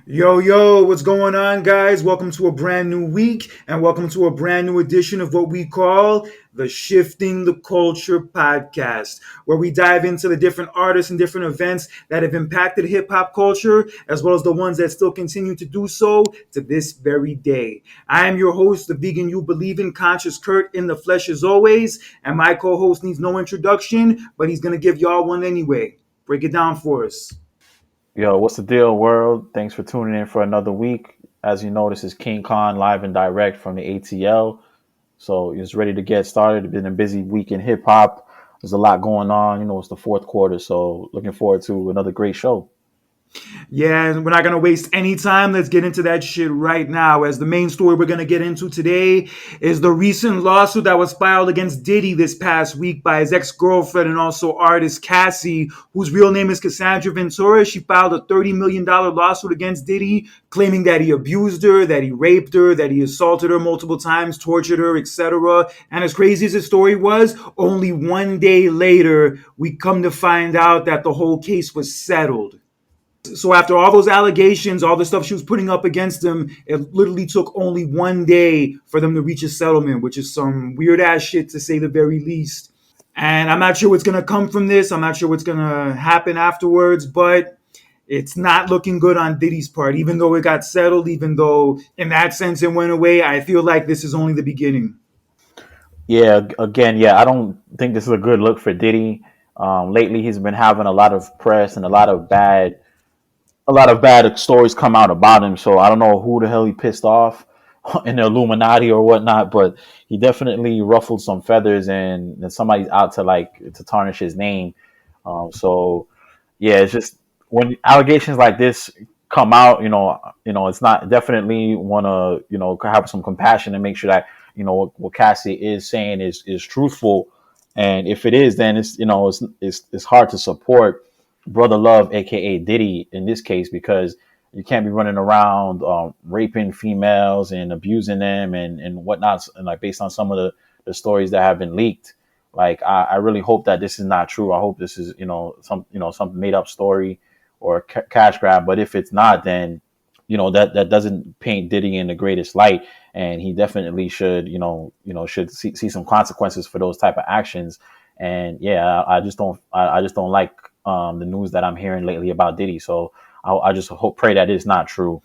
Yo, what's going on, guys? Welcome to a brand new week and welcome to a brand new edition of what we call the Shifting the Culture podcast, where we dive into the different artists and different events that have impacted hip hop culture, as well as the ones that still continue to do so to this very day. I am your host, the vegan you believe in, Conscious Kurt, in the flesh as always, and my co host needs no introduction, but he's going to give y'all one anyway. Break it down for us. Yo, what's the deal, world? Thanks for tuning in for another week. As you know, this is King Khan live and direct from the ATL. So it's ready to get started. It's been a busy week in hip hop. There's a lot going on. It's the fourth quarter. So looking forward to another great show. Yeah, and we're not going to waste any time. Let's get into that shit right now. As the main story we're going to get into today is the recent lawsuit that was filed against Diddy this past week by his ex-girlfriend and also artist Cassie, whose real name is Cassandra Ventura. She filed a $30 million lawsuit against Diddy, claiming that he abused her, that he raped her, that he assaulted her multiple times, tortured her, etc. And as crazy as the story was, only one day later, we come to find out that the whole case was settled. So after all those allegations, all the stuff she was putting up against him, it literally took only one day for them to reach a settlement, which is some weird ass shit to say the very least. And I'm not sure what's going to come from this. I'm not sure what's going to happen afterwards, but it's not looking good on Diddy's part. Even though it got settled, even though in that sense it went away, I feel like this is only the beginning. Yeah, again, yeah, I don't think this is a good look for Diddy. Lately, he's been having a lot of press and a lot of bad stories come out about him. So I don't know who the hell he pissed off in the Illuminati or whatnot, but he definitely ruffled some feathers, and somebody's out to tarnish his name. So yeah, it's just when allegations like this come out, it's not definitely want to have some compassion and make sure that what Cassie is saying is truthful, and if it is, then it's hard to support Brother Love, aka Diddy, in this case, because you can't be running around raping females and abusing them and whatnot, and like based on some of the stories that have been leaked. Like I really hope that this is not true. I hope this is some made up story or cash grab. But if it's not, then that doesn't paint Diddy in the greatest light, and he definitely should should see some consequences for those type of actions. And yeah, I just don't like the news that I'm hearing lately about Diddy. So I just pray that it's not true.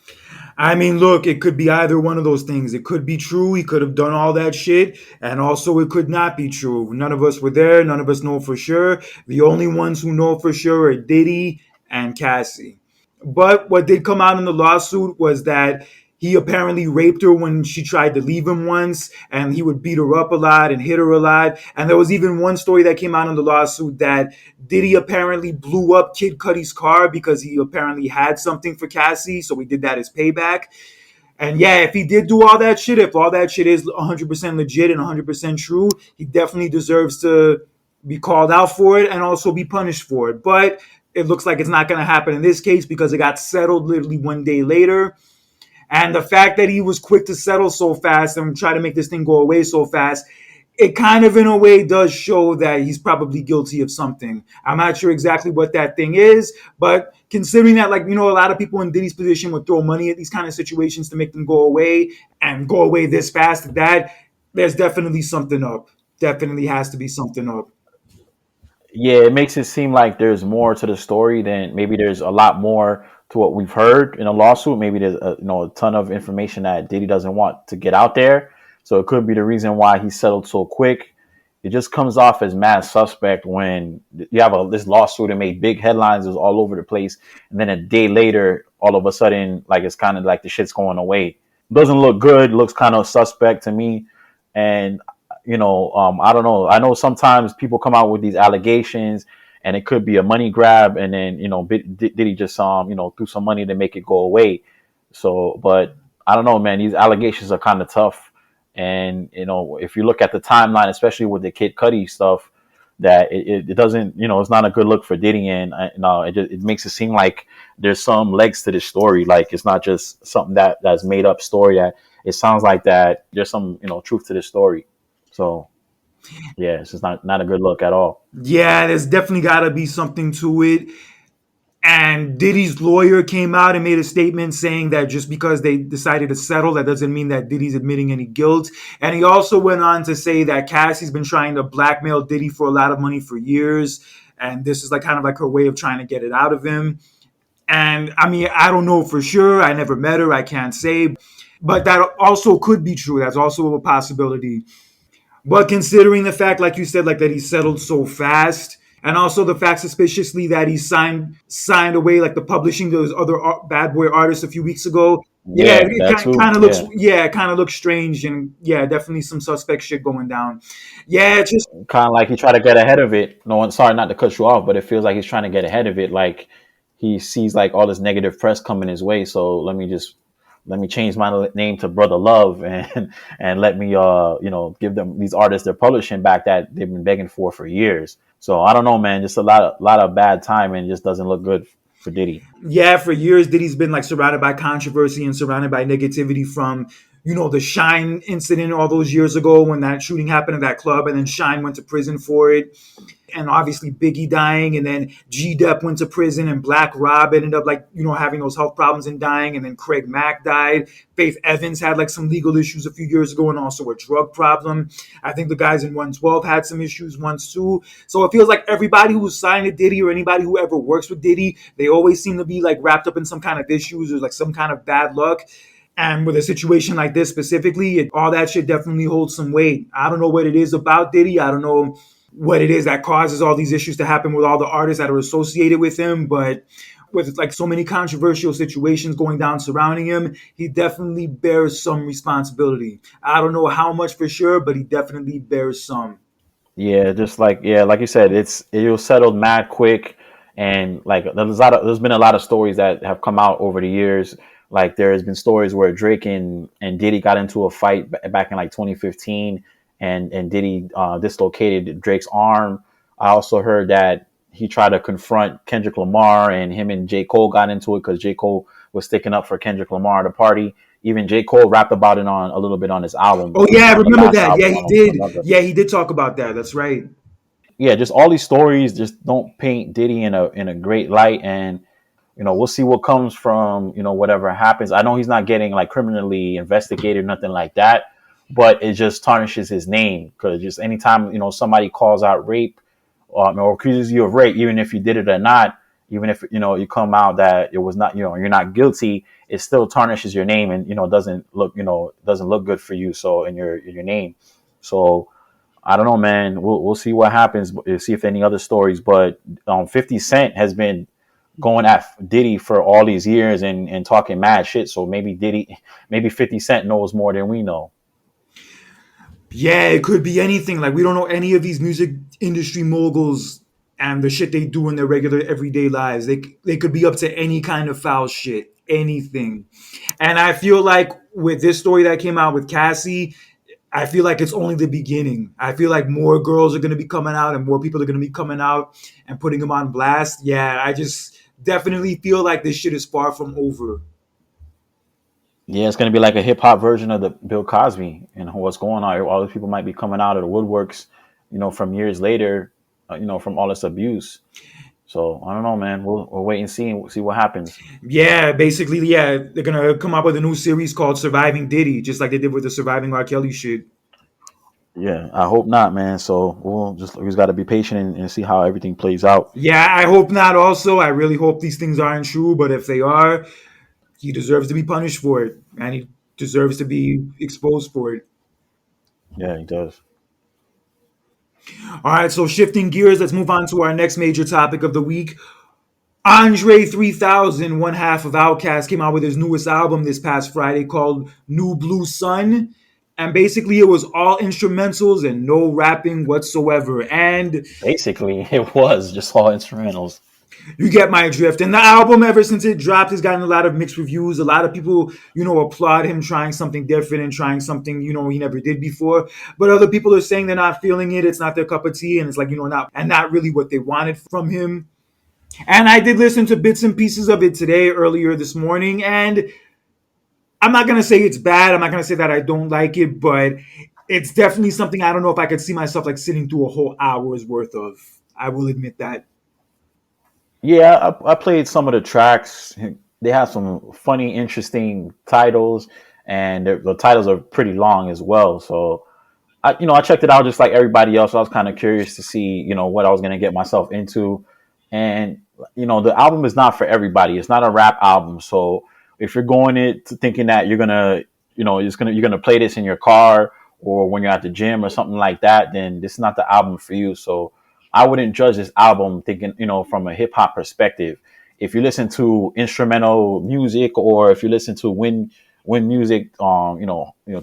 I mean, look, it could be either one of those things. It could be true. He could have done all that shit. And also, it could not be true. None of us were there. None of us know for sure. The only ones who know for sure are Diddy and Cassie. But what did come out in the lawsuit was that he apparently raped her when she tried to leave him once, and he would beat her up a lot and hit her a lot. And there was even one story that came out in the lawsuit that Diddy apparently blew up Kid Cudi's car because he apparently had something for Cassie, so he did that as payback. And yeah, if he did do all that shit, if all that shit is 100% legit and 100% true, he definitely deserves to be called out for it and also be punished for it. But it looks like it's not going to happen in this case because it got settled literally one day later. And the fact that he was quick to settle so fast and try to make this thing go away so fast, it kind of in a way does show that he's probably guilty of something. I'm not sure exactly what that thing is, but considering that, like, a lot of people in Diddy's position would throw money at these kind of situations to make them go away and go away this fast, that there's definitely something up. Definitely has to be something up. Yeah, it makes it seem like there's more to the story than maybe there's a lot more to what we've heard in a lawsuit. Maybe there's a ton of information that Diddy doesn't want to get out there. So it could be the reason why he settled so quick. It just comes off as mad suspect when you have this lawsuit and made big headlines, it was all over the place, and then a day later, all of a sudden, like it's kind of like the shit's going away. Doesn't look good. Looks kind of suspect to me, and I don't know. I know sometimes people come out with these allegations, and it could be a money grab, and then did he just threw some money to make it go away? So, but I don't know, man. These allegations are kind of tough, and if you look at the timeline, especially with the Kid Cudi stuff, that it doesn't, it's not a good look for Diddy, and it makes it seem like there's some legs to this story. Like it's not just something that's made up story. That it sounds like that there's some truth to this story. So yeah, it's just not a good look at all. Yeah, there's definitely got to be something to it. And Diddy's lawyer came out and made a statement saying that just because they decided to settle, that doesn't mean that Diddy's admitting any guilt. And he also went on to say that Cassie's been trying to blackmail Diddy for a lot of money for years. And this is like kind of like her way of trying to get it out of him. And I mean, I don't know for sure. I never met her. I can't say. But that also could be true. That's also a possibility. But considering the fact, like you said, like that he settled so fast, and also the fact suspiciously that he signed away like the publishing those other bad boy artists a few weeks ago. Yeah, Yeah, that too. kind of looks. Yeah, Yeah, it kind of looks strange, and yeah, definitely some suspect shit going down. Yeah, it's just kind of like he tried to get ahead of it. No, I'm sorry not to cut you off, but it feels like he's trying to get ahead of it. Like he sees like all this negative press coming his way, so let me change my name to Brother Love and let me give them these artists their publishing back that they've been begging for years. So I don't know, man. Just a lot of bad timing. Just doesn't look good for Diddy. yeah, for years Diddy's been like surrounded by controversy and surrounded by negativity from the Shine incident all those years ago when that shooting happened at that club, and then Shine went to prison for it. And obviously Biggie dying, and then G Dep went to prison, and Black Rob ended up like having those health problems and dying, and then Craig Mack died. Faith Evans had like some legal issues a few years ago, and also a drug problem. I think the guys in 112 had some issues once too. So it feels like everybody who's signed to Diddy or anybody who ever works with Diddy, they always seem to be like wrapped up in some kind of issues or like some kind of bad luck. And with a situation like this specifically, all that shit definitely holds some weight. I don't know what it is about Diddy. I don't know what it is that causes all these issues to happen with all the artists that are associated with him. But with like so many controversial situations going down surrounding him, he definitely bears some responsibility. I don't know how much for sure, but he definitely bears some. Yeah, just like you said, it was settled mad quick, and like there's been a lot of stories that have come out over the years. Like there has been stories where Drake and Diddy got into a fight back in like 2015, and Diddy dislocated Drake's arm. I also heard that he tried to confront Kendrick Lamar, and him and J. Cole got into it because J. Cole was sticking up for Kendrick Lamar at a party. Even J. Cole rapped about it on a little bit on his album, Oh yeah, I on the remember last that. Yeah, album, he on did. another. Yeah, he did talk about that. That's right. Yeah, just all these stories just don't paint Diddy in a great light, and we'll see what comes from whatever happens. I know he's not getting like criminally investigated, nothing like that, but it just tarnishes his name because just anytime somebody calls out rape or accuses you of rape, even if you did it or not, even if you come out that it was not you're not guilty, it still tarnishes your name and doesn't look good for you. So in your name, so. I don't know, man. We'll see what happens. See if any other stories. But 50 Cent has been going at Diddy for all these years and talking mad shit. So maybe 50 Cent knows more than we know. Yeah, it could be anything. Like we don't know any of these music industry moguls and the shit they do in their regular everyday lives. They could be up to any kind of foul shit, anything. And I feel like with this story that came out with Cassie, I feel like it's only the beginning. I feel like more girls are going to be coming out and more people are going to be coming out and putting them on blast. Yeah, I just definitely feel like this shit is far from over. Yeah, it's gonna be like a hip hop version of the Bill Cosby and what's going on. All these people might be coming out of the woodworks, from years later, from all this abuse. So I don't know, man. We'll wait and see what happens. Yeah, basically, yeah, they're gonna come up with a new series called Surviving Diddy, just like they did with the Surviving R. Kelly shit. Yeah, I hope not, man. So we just got to be patient and see how everything plays out. Yeah, I hope not. Also, I really hope these things aren't true. But if they are, he deserves to be punished for it, and he deserves to be exposed for it. Yeah, he does. All right, so shifting gears, let's move on to our next major topic of the week. Andre 3000, one half of Outkast, came out with his newest album this past Friday called New Blue Sun. And basically, it was all instrumentals and no rapping whatsoever. And Basically, it was just all instrumentals. you get my drift. And the album, ever since it dropped, has gotten a lot of mixed reviews. A lot of people, applaud him trying something different and trying something, he never did before. But other people are saying they're not feeling it. It's not their cup of tea. And it's like, not really what they wanted from him. And I did listen to bits and pieces of it today, earlier this morning. And I'm not going to say it's bad. I'm not going to say that I don't like it. But it's definitely something I don't know if I could see myself like sitting through a whole hour's worth of. I will admit that. Yeah, I played some of the tracks. They have some funny, interesting titles, and the titles are pretty long as well. So I checked it out just like everybody else. I was kind of curious to see, what I was going to get myself into. And, the album is not for everybody. It's not a rap album. So if you're going it thinking that you're going to, you're going to play this in your car or when you're at the gym or something like that, then this is not the album for you. So I wouldn't judge this album thinking, from a hip hop perspective. If you listen to instrumental music or if you listen to wind music,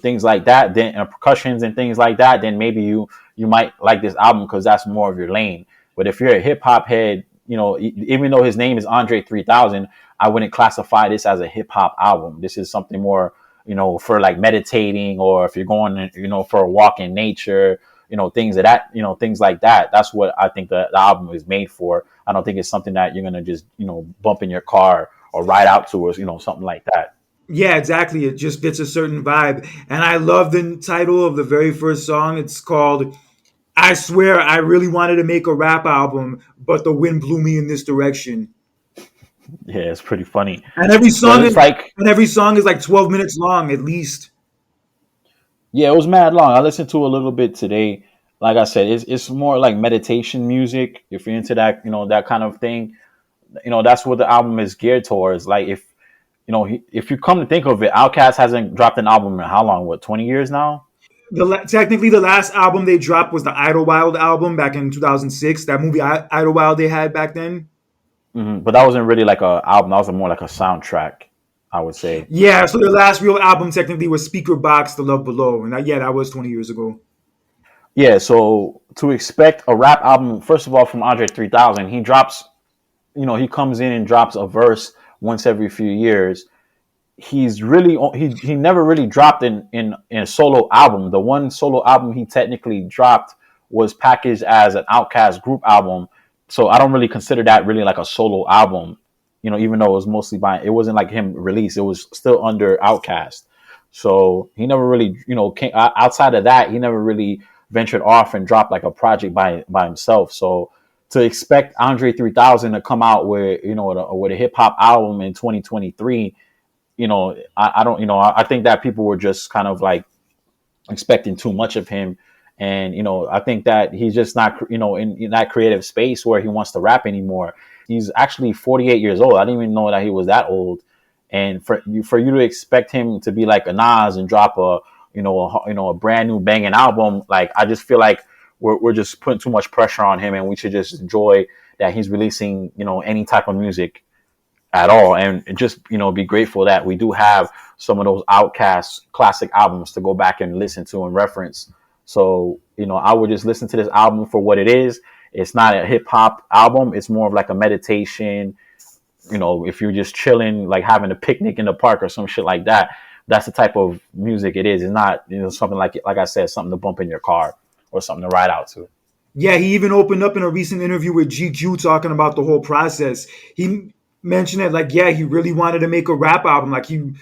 things like that, then percussions and things like that, then maybe you might like this album because that's more of your lane. But if you're a hip hop head, even though his name is Andre 3000, I wouldn't classify this as a hip hop album. This is something more, for like meditating or if you're going, for a walk in nature, things like that. That's what I think the album is made for. I don't think it's something that you're gonna just, bump in your car or ride out to or something like that. Yeah, exactly. It just fits a certain vibe. And I love the title of the very first song. It's called I Swear I Really Wanted to Make a Rap Album, but the wind blew me in this direction. Yeah, it's pretty funny. And every But song it's is like, and every song is like 12 minutes long at least. yeah, it was mad long. I listened to a little bit today. Like I said, it's more like meditation music. If you're into that, that kind of thing, that's what the album is geared towards. Like if you come to think of it, Outkast hasn't dropped an album in how long? What, 20 years now? Technically the last album they dropped was the Idlewild album back in 2006. That movie Idlewild they had back then. But that wasn't really like a album. That was more like a soundtrack, I would say. Yeah, so their last real album technically was Speaker Box, The Love Below. And that was 20 years ago. Yeah. So to expect a rap album, first of all, from Andre 3000, he drops. He comes in and drops a verse once every few years. He never really dropped in a solo album. The one solo album he technically dropped was packaged as an Outkast group album. So I don't really consider that really like a solo album. Even though it was mostly it wasn't like him released. It was still under Outkast. So he never really, came outside of that. He never really ventured off and dropped like a project by himself. So to expect Andre 3000 to come out with with a hip hop album in 2023, I don't, I think that people were just kind of like expecting too much of him. And, I think that he's just not, in that creative space where he wants to rap anymore. He's actually 48 years old. I didn't even know that he was that old. And for you to expect him to be like a Nas and drop a brand new banging album, like, I just feel like we're just putting too much pressure on him and we should just enjoy that he's releasing, any type of music at all, and just be grateful that we do have some of those Outkast classic albums to go back and listen to and reference. So I would just listen to this album for what it is. It's not a hip hop album. It's more of like a meditation. If you're just chilling, like having a picnic in the park or some shit like that, that's the type of music it is. It's not something like I said, something to bump in your car or something to ride out to. Yeah, he even opened up in a recent interview with GQ talking about the whole process. He mentioned that, like, yeah, he really wanted to make a rap album. Like, he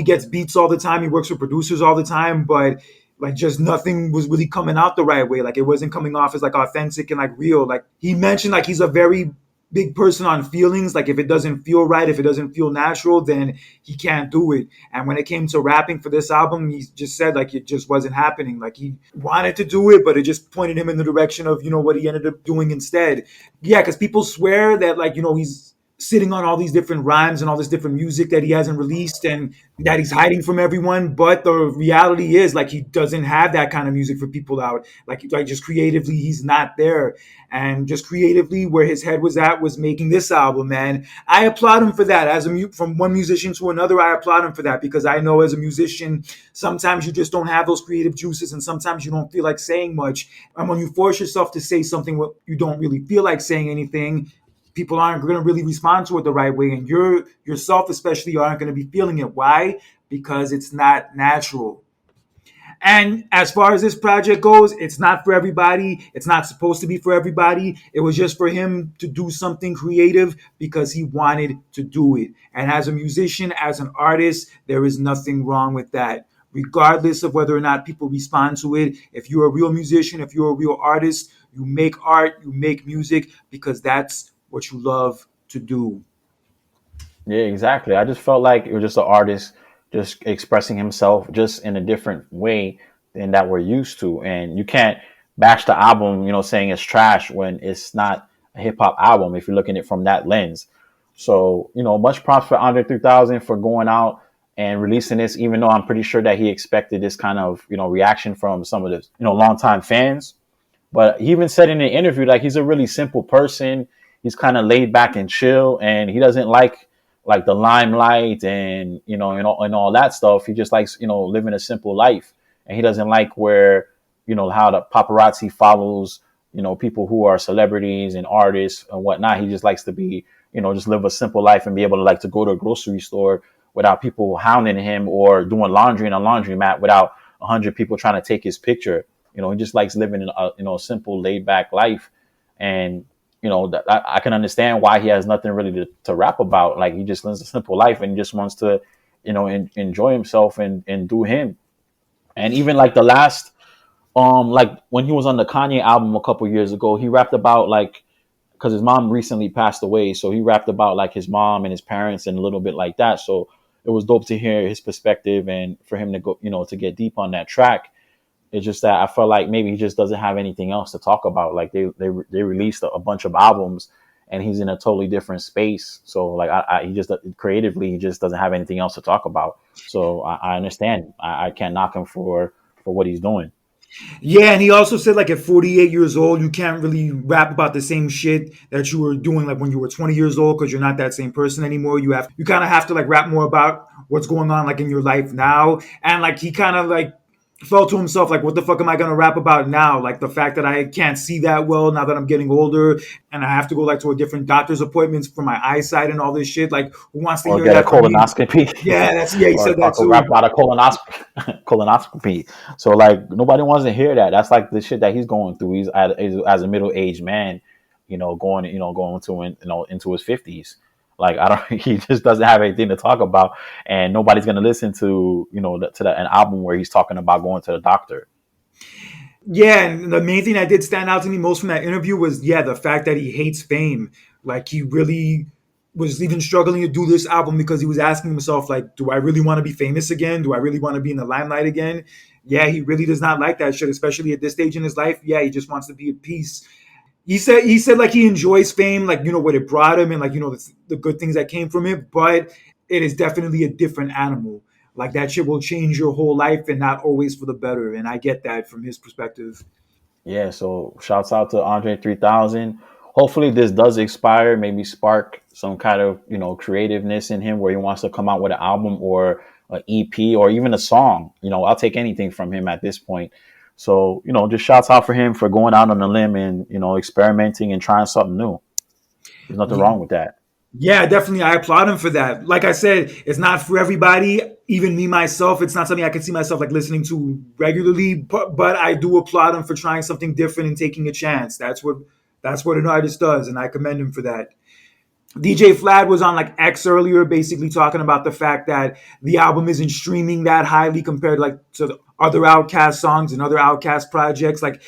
gets beats all the time. He works with producers all the time, but like, just nothing was really coming out the right way. Like, it wasn't coming off as like authentic and like real. Like, he mentioned like he's a very big person on feelings. Like, if it doesn't feel right, if it doesn't feel natural, then he can't do it. And when it came to rapping for this album, he just said like it just wasn't happening. Like, he wanted to do it, but it just pointed him in the direction of what he ended up doing instead. Yeah, because people swear that, like, he's sitting on all these different rhymes and all this different music that he hasn't released and that he's hiding from everyone. But the reality is, like, he doesn't have that kind of music for people out. Like just creatively, he's not there. And just creatively, where his head was at was making this album. And I applaud him for that. From one musician to another, I applaud him for that, because I know as a musician, sometimes you just don't have those creative juices, and sometimes you don't feel like saying much. And when you force yourself to say something what you don't really feel like saying anything, people aren't going to really respond to it the right way, and yourself especially aren't going to be feeling it. Why? Because it's not natural. And as far as this project goes, it's not for everybody. It's not supposed to be for everybody. It was just for him to do something creative because he wanted to do it. And as a musician, as an artist, there is nothing wrong with that. Regardless of whether or not people respond to it, if you're a real musician, if you're a real artist, you make art, you make music because that's what you love to do. Yeah, exactly. I just felt like it was just an artist just expressing himself just in a different way than that we're used to. And you can't bash the album, saying it's trash when it's not a hip hop album if you're looking at it from that lens. So, much props for Andre 3000 for going out and releasing this, even though I'm pretty sure that he expected this kind of, reaction from some of the, longtime fans. But he even said in an interview like he's a really simple person. He's kind of laid back and chill, and he doesn't like the limelight and and all that stuff. He just likes living a simple life, and he doesn't like where how the paparazzi follows people who are celebrities and artists and whatnot. He just likes to be just live a simple life and be able to like to go to a grocery store without people hounding him or doing laundry in a laundromat without 100 people trying to take his picture. He just likes living in a a simple, laid back life, and that I can understand why he has nothing really to rap about. Like he just lives a simple life and he just wants to, enjoy himself and do him. And even like the last, like when he was on the Kanye album a couple years ago, he rapped about like because his mom recently passed away, so he rapped about like his mom and his parents and a little bit like that. So it was dope to hear his perspective and for him to go, to get deep on that track. It's just that I felt like maybe he just doesn't have anything else to talk about. Like they released a bunch of albums, and he's in a totally different space. So like he just creatively he just doesn't have anything else to talk about. So I understand. I can't knock him for what he's doing. Yeah, and he also said like at 48 years old, you can't really rap about the same shit that you were doing like when you were 20 years old because you're not that same person anymore. You kind of have to like rap more about what's going on like in your life now. And like he kind of like felt to himself like, what the fuck am I gonna rap about now? Like the fact that I can't see that well now that I'm getting older and I have to go like to a different doctor's appointments for my eyesight and all this shit. Like who wants to Or hear get a that from me? colonoscopy, Yeah, he or said that talk a rap too. about a colonoscopy. So like nobody wants to hear that. That's like the shit that he's going through. He's as a middle aged man, going to into his 50s. Like I don't, he just doesn't have anything to talk about, and nobody's gonna listen to an album where he's talking about going to the doctor. Yeah, and the main thing that did stand out to me most from that interview was the fact that he hates fame. Like he really was even struggling to do this album because he was asking himself like, do I really want to be famous again? Do I really want to be in the limelight again? Yeah, he really does not like that shit, especially at this stage in his life. Yeah, he just wants to be at peace. He said like he enjoys fame, like what it brought him and like the good things that came from it, but it is definitely a different animal. Like that shit will change your whole life and not always for the better. And I get that from his perspective. Yeah, so shouts out to Andre 3000. Hopefully this does expire, maybe spark some kind of, creativeness in him where he wants to come out with an album or an EP or even a song. I'll take anything from him at this point. So, just shouts out for him for going out on a limb and, experimenting and trying something new. There's nothing wrong with that. Yeah, definitely. I applaud him for that. Like I said, it's not for everybody. Even me myself, it's not something I can see myself like listening to regularly. But I do applaud him for trying something different and taking a chance. That's what an artist does, and I commend him for that. DJ Flad was on like X earlier, basically talking about the fact that the album isn't streaming that highly compared like to the other Outcast songs and other Outcast projects. Like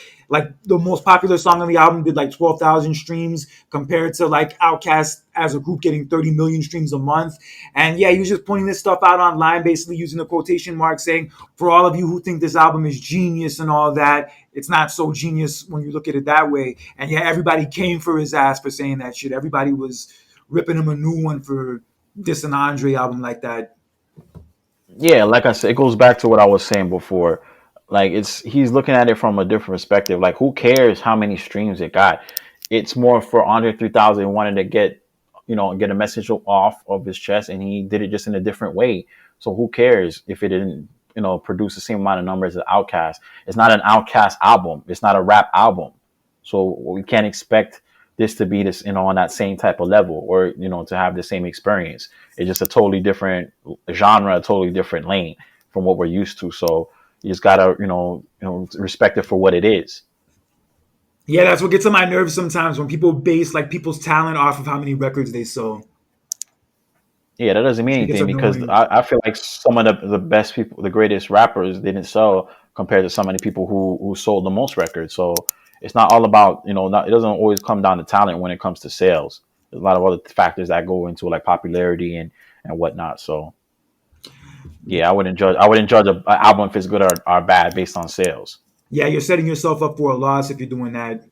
the most popular song on the album did like 12,000 streams compared to like Outcast as a group getting 30 million streams a month. And yeah, he was just pointing this stuff out online, basically using the quotation mark, saying for all of you who think this album is genius and all that, it's not so genius when you look at it that way. And yeah, everybody came for his ass for saying that shit. Everybody was ripping him a new one for this an Andre album like that. Yeah, like I said, it goes back to what I was saying before. Like he's looking at it from a different perspective. Like who cares how many streams it got? It's more for Andre 3000 wanted to get a message off of his chest, and he did it just in a different way. So who cares if it didn't produce the same amount of numbers as Outkast? It's not an Outkast album. It's not a rap album. So we can't expect this to be this on that same type of level or to have the same experience. It's just a totally different genre, a totally different lane from what we're used to. So you just gotta respect it for what it is. Yeah, that's what gets on my nerves sometimes when people base like people's talent off of how many records they sold. Yeah, that doesn't mean It gets anything because annoying. I feel like some of the best people, the greatest rappers, didn't sell compared to so many people who sold the most records. So it's not all about not. It doesn't always come down to talent when it comes to sales. a lot of other factors that go into like popularity and whatnot. So yeah, I wouldn't judge a album if it's good or bad based on sales. Yeah, you're setting yourself up for a loss if you're doing that.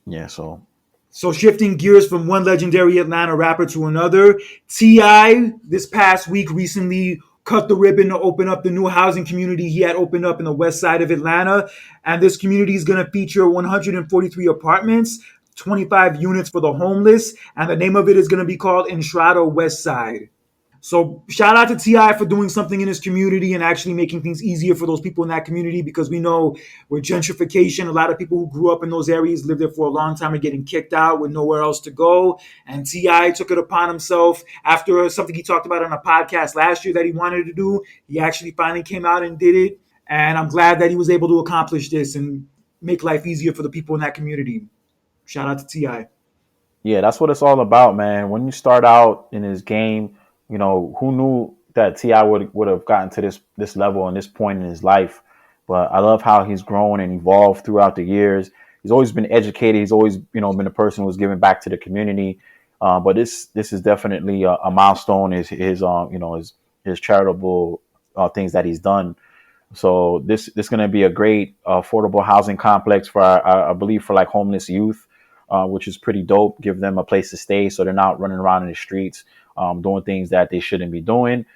Yeah, so So shifting gears from one legendary Atlanta rapper to another, T.I. this past week recently cut the ribbon to open up the new housing community he had opened up in the west side of Atlanta. And this community is going to feature 143 apartments, 25 units for the homeless, and the name of it is going to be called Entrada West Side. So shout out to Ti for doing something in his community and actually making things easier for those people in that community, because we know with gentrification, a lot of people who grew up in those areas lived there for a long time are getting kicked out with nowhere else to go. And Ti took it upon himself after something he talked about on a podcast last year that he wanted to do. He actually finally came out and did it. And I'm glad that he was able to accomplish this and make life easier for the people in that community. Shout out to Ti. yeah, that's what it's all about, man. When you start out in this game, who knew that Ti would have gotten to this level and this point in his life. But I love how he's grown and evolved throughout the years. He's always been educated. He's always been a person who's giving back to the community. But this is definitely a milestone. His charitable things that he's done. So this is going to be a great affordable housing complex for I believe for like homeless youth, which is pretty dope. Give them a place to stay so they're not running around in the streets doing things that they shouldn't be doing.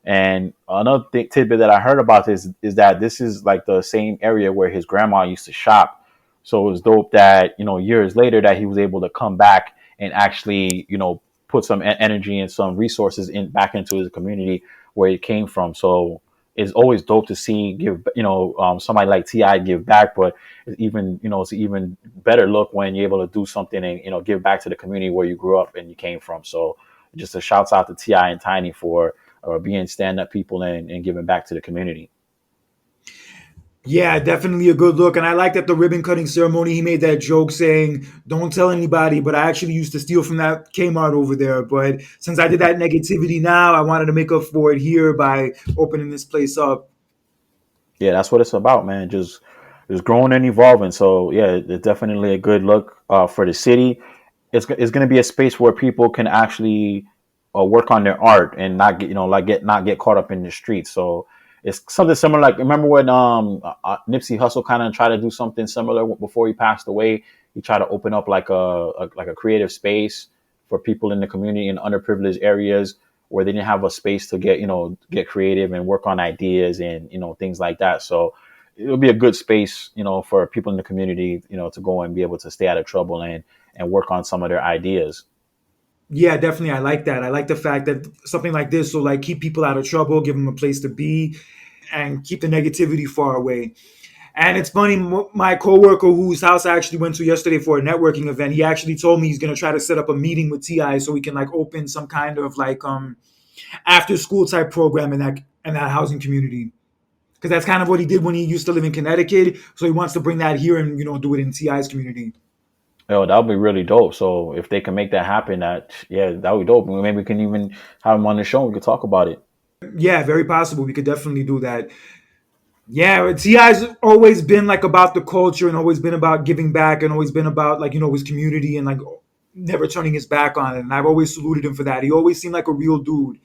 And another tidbit that I heard about this is that this is like the same area where his grandma used to shop. So it was dope that years later that he was able to come back and actually put some energy and some resources in back into his community where he came from. So it's always dope to see somebody like Ti give back, but it's an even better look when you're able to do something and give back to the community where you grew up and you came from. So just a shouts out to Ti and Tiny for being stand up people and giving back to the community. Yeah, definitely a good look. And I like that the ribbon cutting ceremony, he made that joke saying, don't tell anybody, but I actually used to steal from that Kmart over there. But since I did that negativity now, I wanted to make up for it here by opening this place up. Yeah, that's what it's about, man. Just growing and evolving. So yeah, it's definitely a good look for the city. It's going to be a space where people can actually work on their art and not get not get caught up in the streets. So it's something similar. Like remember when Nipsey Hussle kind of tried to do something similar before he passed away. He tried to open up like a creative space for people in the community in underprivileged areas where they didn't have a space to get creative and work on ideas and things like that. So it'll be a good space for people in the community to go and be able to stay out of trouble and work on some of their ideas. Yeah, definitely. I like that. I like the fact that something like this will like keep people out of trouble, give them a place to be, and keep the negativity far away. And it's funny, my coworker whose house I actually went to yesterday for a networking event, he actually told me he's gonna try to set up a meeting with Ti so we can like open some kind of like after school type program in that housing community. Because that's kind of what he did when he used to live in Connecticut. So he wants to bring that here and do it in Ti's community. Oh, that would be really dope. So if they can make that happen, that would be dope. Maybe we can even have them on the show. We could talk about it. Yeah, very possible. We could definitely do that. Yeah, Ti's always been like about the culture and always been about giving back and always been about like his community and like never turning his back on it. And I've always saluted him for that. He always seemed like a real dude.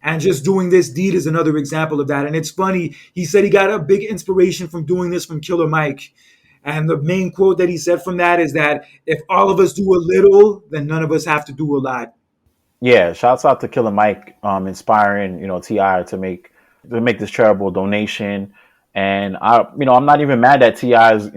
And just doing this deed is another example of that. And it's funny. He said he got a big inspiration from doing this from Killer Mike. And the main quote that he said from that is that if all of us do a little, then none of us have to do a lot. Yeah, shouts out to Killer Mike, inspiring Ti to make this charitable donation. And I'm not even mad that Ti is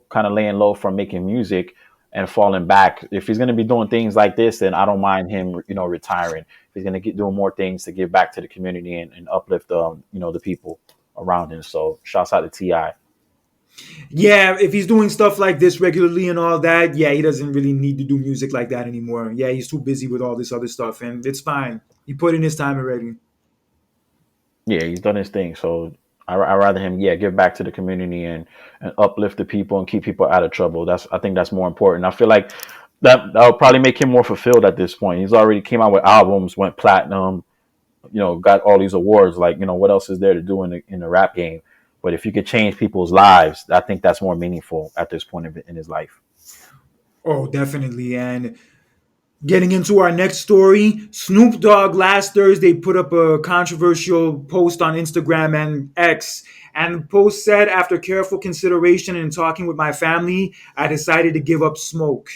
kind of laying low from making music and falling back. If he's going to be doing things like this, then I don't mind him retiring. If he's going to get doing more things to give back to the community and uplift the people around him. So shouts out to Ti. Yeah, if he's doing stuff like this regularly and all that, yeah, he doesn't really need to do music like that anymore. Yeah, he's too busy with all this other stuff, and it's fine. He put in his time already. Yeah, he's done his thing. So I rather him, give back to the community and uplift the people and keep people out of trouble. I think that's more important. I feel like that'll probably make him more fulfilled at this point. He's already came out with albums, went platinum, got all these awards. Like, what else is there to do in the rap game? But if you could change people's lives, I think that's more meaningful at this point in his life. Oh, definitely. And Getting into our next story, Snoop Dogg last Thursday put up a controversial post on Instagram and X. And the post said, after careful consideration and talking with my family, I decided to give up smoke.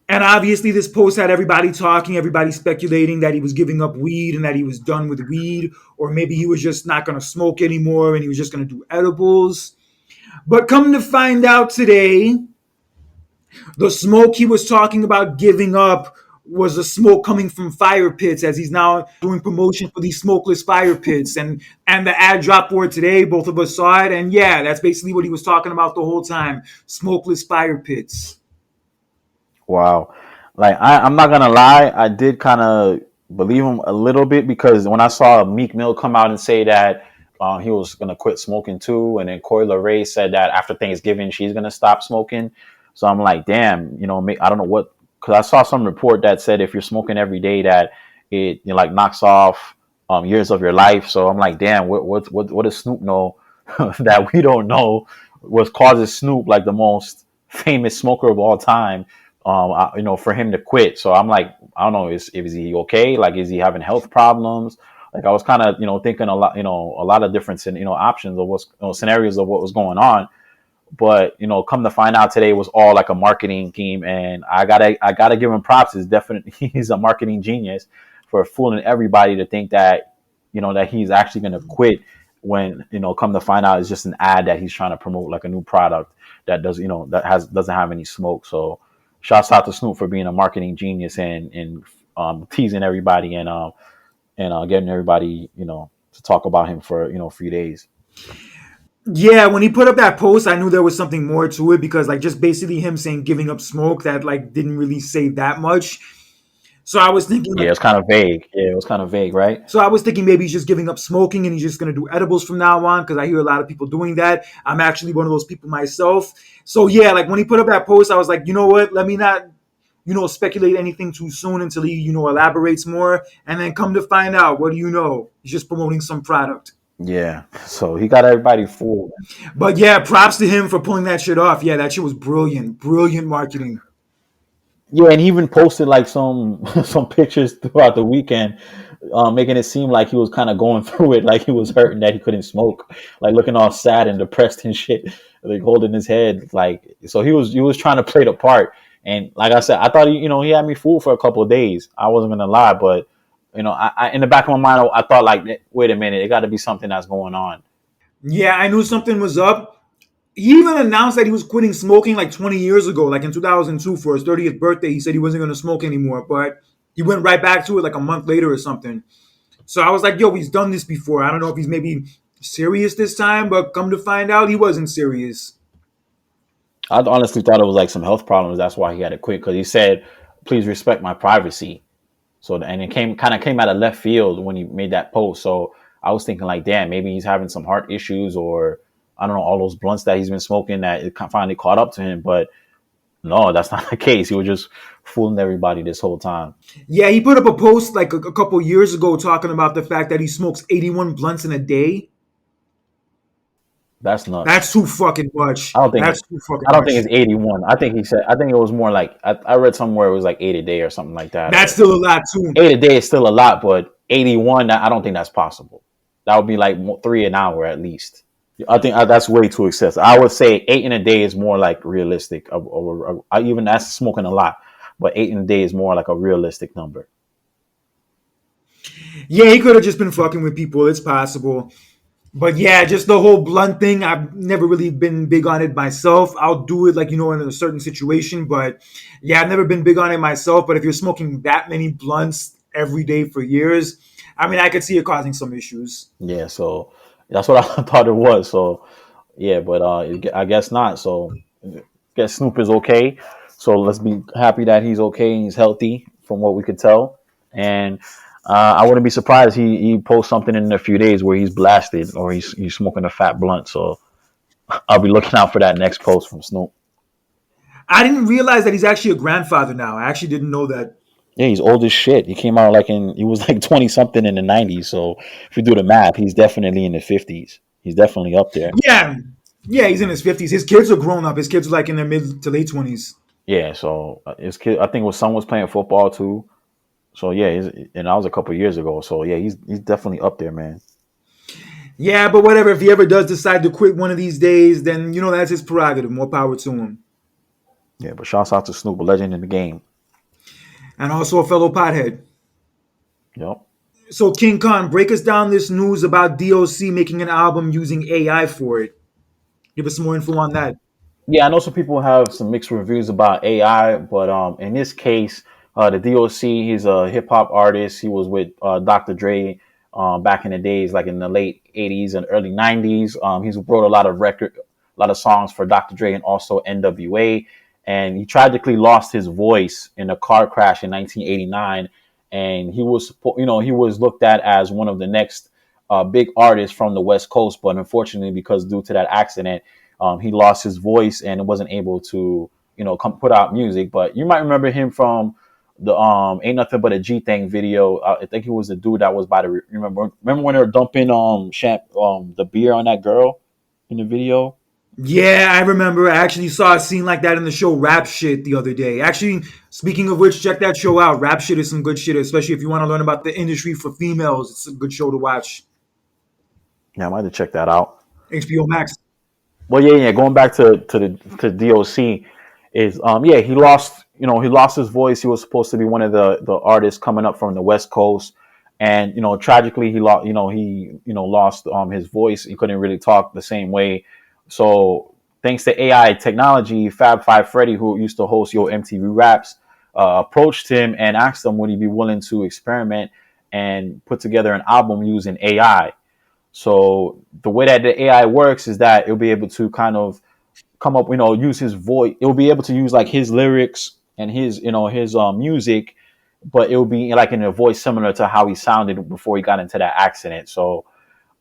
And obviously, this post had everybody talking, everybody speculating that he was giving up weed and that he was done with weed, or maybe he was just not going to smoke anymore and he was just going to do edibles. But come to find out today, the smoke he was talking about giving up was the smoke coming from fire pits, as he's now doing promotion for these smokeless fire pits. And the ad dropped for it today. Both of us saw it. And yeah, that's basically what he was talking about the whole time. Smokeless fire pits. Wow. Like I'm not gonna lie, I did kind of believe him a little bit because when I saw Meek Mill come out and say that he was gonna quit smoking too, and then Coi Ray said that after Thanksgiving she's gonna stop smoking. So I'm like, damn, I don't know what, because I saw some report that said if you're smoking every day that it like knocks off years of your life. So I'm like, damn, what does Snoop know that we don't know? What causes Snoop, like the most famous smoker of all time, for him to quit. So I'm like, I don't know, is he okay? Like, is he having health problems? Like, I was kind of, thinking a lot, a lot of different, options of what's, scenarios of what was going on. But come to find out today, it was all like a marketing team, and I gotta give him props. It's definitely he's a marketing genius for fooling everybody to think that that he's actually going to quit when come to find out it's just an ad that he's trying to promote like a new product that doesn't have any smoke. So shouts out to Snoop for being a marketing genius and teasing everybody and getting everybody to talk about him for a few days. Yeah, when he put up that post, I knew there was something more to it because, like, just basically him saying giving up smoke that, like, didn't really say that much. So I was thinking, Yeah, like, it's kind of vague. Yeah, it was kind of vague, right? so I was thinking maybe he's just giving up smoking and he's just going to do edibles from now on because I hear a lot of people doing that. I'm actually one of those people myself. So yeah, like when he put up that post, I was like, you know what? Let me not, speculate anything too soon until he, elaborates more. And then come to find out, what do you know? He's just promoting some product. Yeah. So he got everybody fooled. But yeah, props to him for pulling that shit off. Yeah, that shit was brilliant. Brilliant marketing. Yeah, and he even posted like some some pictures throughout the weekend, making it seem like he was kind of going through it, like he was hurting that he couldn't smoke, like looking all sad and depressed and shit, like holding his head, like so he was trying to play the part. And like I said, I thought he had me fooled for a couple of days. I wasn't gonna lie, but I in the back of my mind, I thought like, wait a minute, it got to be something that's going on. Yeah, I knew something was up. He even announced that he was quitting smoking like 20 years ago, like in 2002 for his 30th birthday. He said he wasn't going to smoke anymore, but he went right back to it like a month later or something. So I was like, yo, he's done this before. I don't know if he's maybe serious this time, but come to find out, he wasn't serious. I honestly thought it was like some health problems. That's why he had to quit because he said, "Please respect my privacy." So and it came out of left field when he made that post. So I was thinking like, damn, maybe he's having some heart issues or I don't know, all those blunts that he's been smoking that it finally caught up to him. But no, that's not the case. He was just fooling everybody this whole time. Yeah, he put up a post like a couple years ago talking about the fact that he smokes 81 blunts in a day. That's nuts. That's too fucking much. I don't think That's too fucking I don't think much. it's 81. I think it was more like I read somewhere it was like 8 a day or something like that. That's Or still a lot too. 8 a day is still a lot, but 81, I don't think that's possible. That would be like 3 an hour at least. I think that's way too excessive. I would say 8 in a day is more like realistic. Even that's smoking a lot, but 8 in a day is more like a realistic number. Yeah, he could have just been fucking with people. It's possible. But yeah, just the whole blunt thing, I've never really been big on it myself. I'll do it like, in a certain situation. But yeah, I've never been big on it myself. But if you're smoking that many blunts every day for years, I mean, I could see it causing some issues. Yeah, so that's what I thought it was. So yeah, but I guess not. So I guess Snoop is okay. So let's be happy that he's okay and he's healthy from what we could tell. And I wouldn't be surprised he posts something in a few days where he's blasted or he's smoking a fat blunt. So I'll be looking out for that next post from Snoop. I didn't realize that he's actually a grandfather now. I actually didn't know that. Yeah, he's old as shit. He came out he was like 20 something in the 90s. So if you do the math, he's definitely in the 50s. He's definitely up there. Yeah. Yeah, he's in his 50s. His kids are grown up. His kids are like in their mid to late 20s. Yeah, so his kid, I think his son was playing football too. So yeah, and that was a couple of years ago. So yeah, he's definitely up there, man. Yeah, but whatever. If he ever does decide to quit one of these days, then that's his prerogative. More power to him. Yeah, but shouts out to Snoop, a legend in the game. And also a fellow pothead. Yep. So King Khan, break us down this news about D.O.C. making an album using AI for it. Give us some more info on that. Yeah, I know some people have some mixed reviews about AI, but in this case, the D.O.C. he's a hip hop artist. He was with Dr. Dre back in the days, like in the late '80s and early '90s. He's wrote a lot of songs for Dr. Dre and also N.W.A. And he tragically lost his voice in a car crash in 1989. And he was looked at as one of the next big artists from the West Coast, but unfortunately, because due to that accident he lost his voice and wasn't able to, come put out music. But you might remember him from the "Ain't Nothing But a G Thing" video. I think he was the dude that was by the. Remember when they were dumping the beer on that girl in the video? Yeah, I remember. I actually saw a scene like that in the show Rap Shit the other day. Actually, speaking of which, check that show out. Rap Shit is some good shit, especially if you want to learn about the industry for females. It's a good show to watch. Yeah, I might have to check that out. HBO Max. Well, yeah. Going back to DOC is yeah, he lost his voice. He was supposed to be one of the artists coming up from the West Coast, and tragically he lost lost his voice. He couldn't really talk the same way. So thanks to AI technology, Fab Five Freddy, who used to host Yo MTV Raps, approached him and asked him would he be willing to experiment and put together an album using AI. So the way that the AI works is that it'll be able to kind of come up, use his voice. It'll be able to use like his lyrics and his music, but it'll be like in a voice similar to how he sounded before he got into that accident. So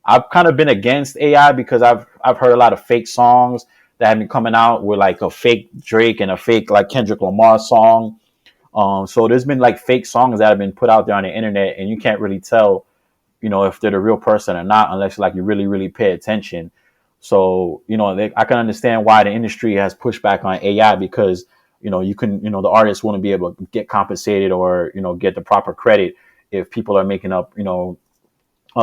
I've kind of been against AI because I've heard a lot of fake songs that have been coming out with like a fake Drake and a fake like Kendrick Lamar song. So there's been like fake songs that have been put out there on the internet, and you can't really tell if they're the real person or not, unless like you really, really pay attention. So, I can understand why the industry has pushed back on AI because, the artists wouldn't be able to get compensated or, get the proper credit if people are making up,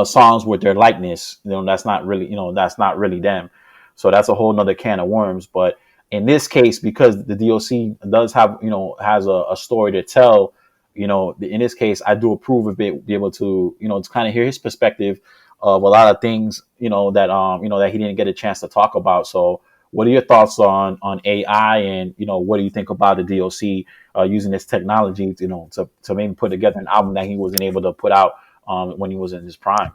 songs with their likeness. That's not really them. So that's a whole nother can of worms. But in this case, because the DOC does have, has a story to tell, in this case, I do approve of it, be able to kind of hear his perspective of a lot of things, that he didn't get a chance to talk about. So what are your thoughts on AI and, what do you think about the DOC using this technology, to maybe put together an album that he wasn't able to put out when he was in his prime?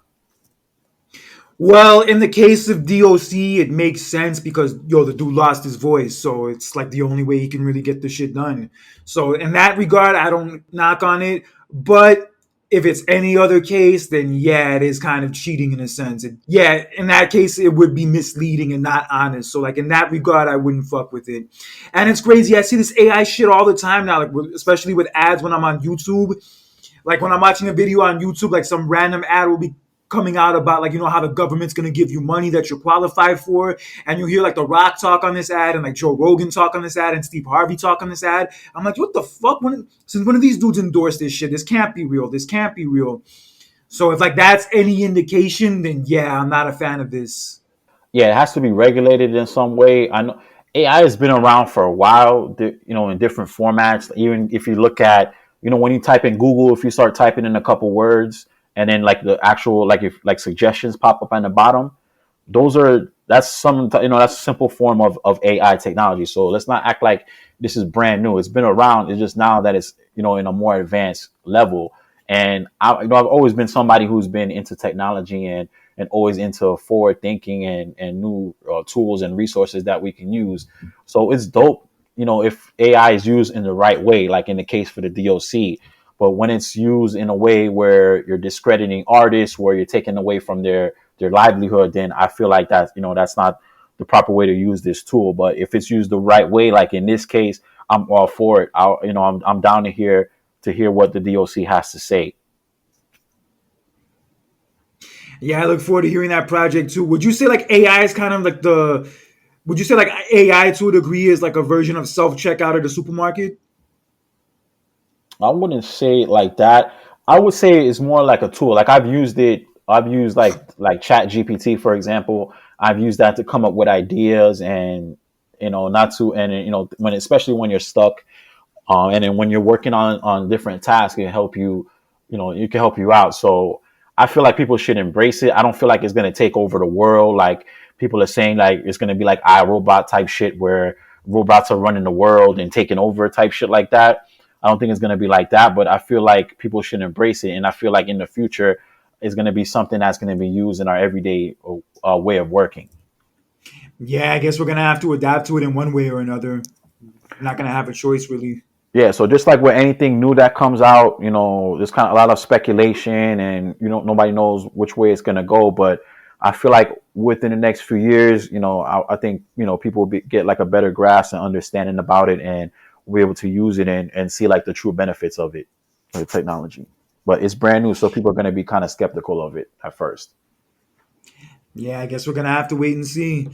Well, in the case of D.O.C., it makes sense because the dude lost his voice, so it's like the only way he can really get the shit done. So in that regard, I don't knock on it. But if it's any other case, then yeah, it is kind of cheating in a sense. Yeah, in that case, it would be misleading and not honest. So like in that regard, I wouldn't fuck with it. And it's crazy. I see this AI shit all the time now, like especially with ads when I'm on YouTube. Like when I'm watching a video on YouTube, like some random ad will be coming out about like how the government's going to give you money that you're qualified for, and you hear like The Rock talk on this ad and like Joe Rogan talk on this ad and Steve Harvey talk on this ad. I'm like, what the fuck? Since when do these dudes endorse this shit? This can't be real. This can't be real. So if like that's any indication, then yeah, I'm not a fan of this. Yeah, it has to be regulated in some way. I know AI has been around for a while, in different formats. Even if you look at, when you type in Google, if you start typing in a couple words and then like the actual, like if like suggestions pop up on the bottom, that's a simple form of AI technology. So let's not act like this is brand new. It's been around. It's just now that it's in a more advanced level. And I've always been somebody who's been into technology and always into forward thinking and new tools and resources that we can use. So it's dope, if AI is used in the right way, like in the case for the DOC. But when it's used in a way where you're discrediting artists, where you're taking away from their livelihood, then I feel like that's not the proper way to use this tool. But if it's used the right way, like in this case, I'm all for it. I'm down to hear what the DOC has to say. Yeah, I look forward to hearing that project too. Would you say like AI is kind of like Would you say like AI to a degree is like a version of self checkout at the supermarket? I wouldn't say it like that. I would say it's more like a tool. Like I've used it. I've used like Chat GPT, for example. I've used that to come up with ideas and not to and when especially when you're stuck. And then when you're working on different tasks, it can help you, it can help you out. So I feel like people should embrace it. I don't feel like it's going to take over the world. Like people are saying, like it's going to be like iRobot type shit where robots are running the world and taking over type shit like that. I don't think it's going to be like that, but I feel like people should embrace it. And I feel like in the future, it's going to be something that's going to be used in our everyday way of working. Yeah, I guess we're gonna have to adapt to it in one way or another. We're not gonna have a choice, really. Yeah, so just like with anything new that comes out, there's kind of a lot of speculation, and nobody knows which way it's gonna go. But I feel like within the next few years, I think people will get like a better grasp and understanding about it, and will be able to use it and see like the true benefits of it, of the technology. But it's brand new, so people are gonna be kind of skeptical of it at first. Yeah, I guess we're gonna have to wait and see.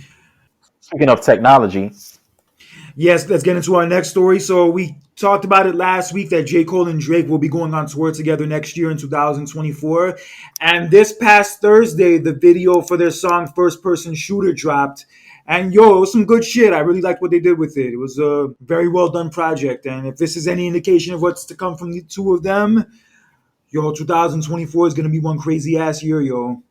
Speaking of technology, Yes, let's get into our next story. So we talked about it last week that J. Cole and Drake will be going on tour together next year in 2024. And this past Thursday, the video for their song First Person Shooter dropped. And yo, it was some good shit. I really liked what they did with it. It was a very well done project. And if this is any indication of what's to come from the two of them, yo, 2024 is going to be one crazy ass year, yo.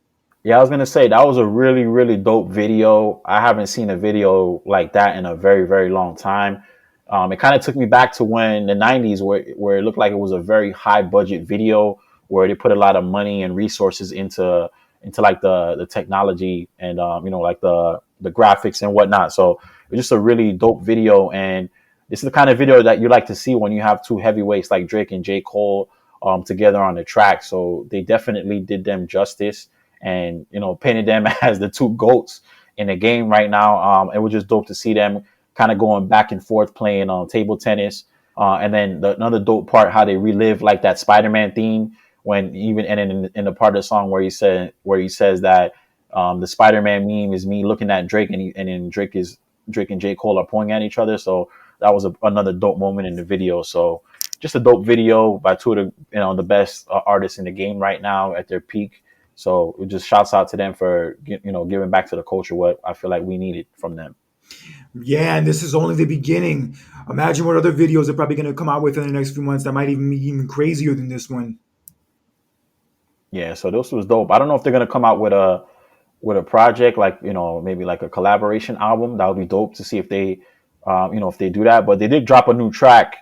yeah, I was gonna say that was a really, really dope video. I haven't seen a video like that in a very, very long time. It kind of took me back to when the '90s, where it looked like it was a very high budget video, where they put a lot of money and resources into like the technology and like the graphics and whatnot. So it's just a really dope video, and this is the kind of video that you like to see when you have two heavyweights like Drake and J. Cole together on the track. So they definitely did them justice and painted them as the two goats in the game right now. It was just dope to see them kind of going back and forth playing table tennis. And then another dope part, how they relive like that Spider-Man theme when even and in the part of the song where he says that the Spider-Man meme is me looking at Drake and then Drake and J. Cole are pointing at each other. So that was another dope moment in the video. So just a dope video by two of the best artists in the game right now at their peak. So it just shouts out to them for giving back to the culture what I feel like we needed from them. Yeah, and this is only the beginning. Imagine what other videos they're probably going to come out with in the next few months that might even be even crazier than this one. Yeah, so this was dope. I don't know if they're gonna come out with a project like maybe like a collaboration album. That would be dope to see if they if they do that. But they did drop a new track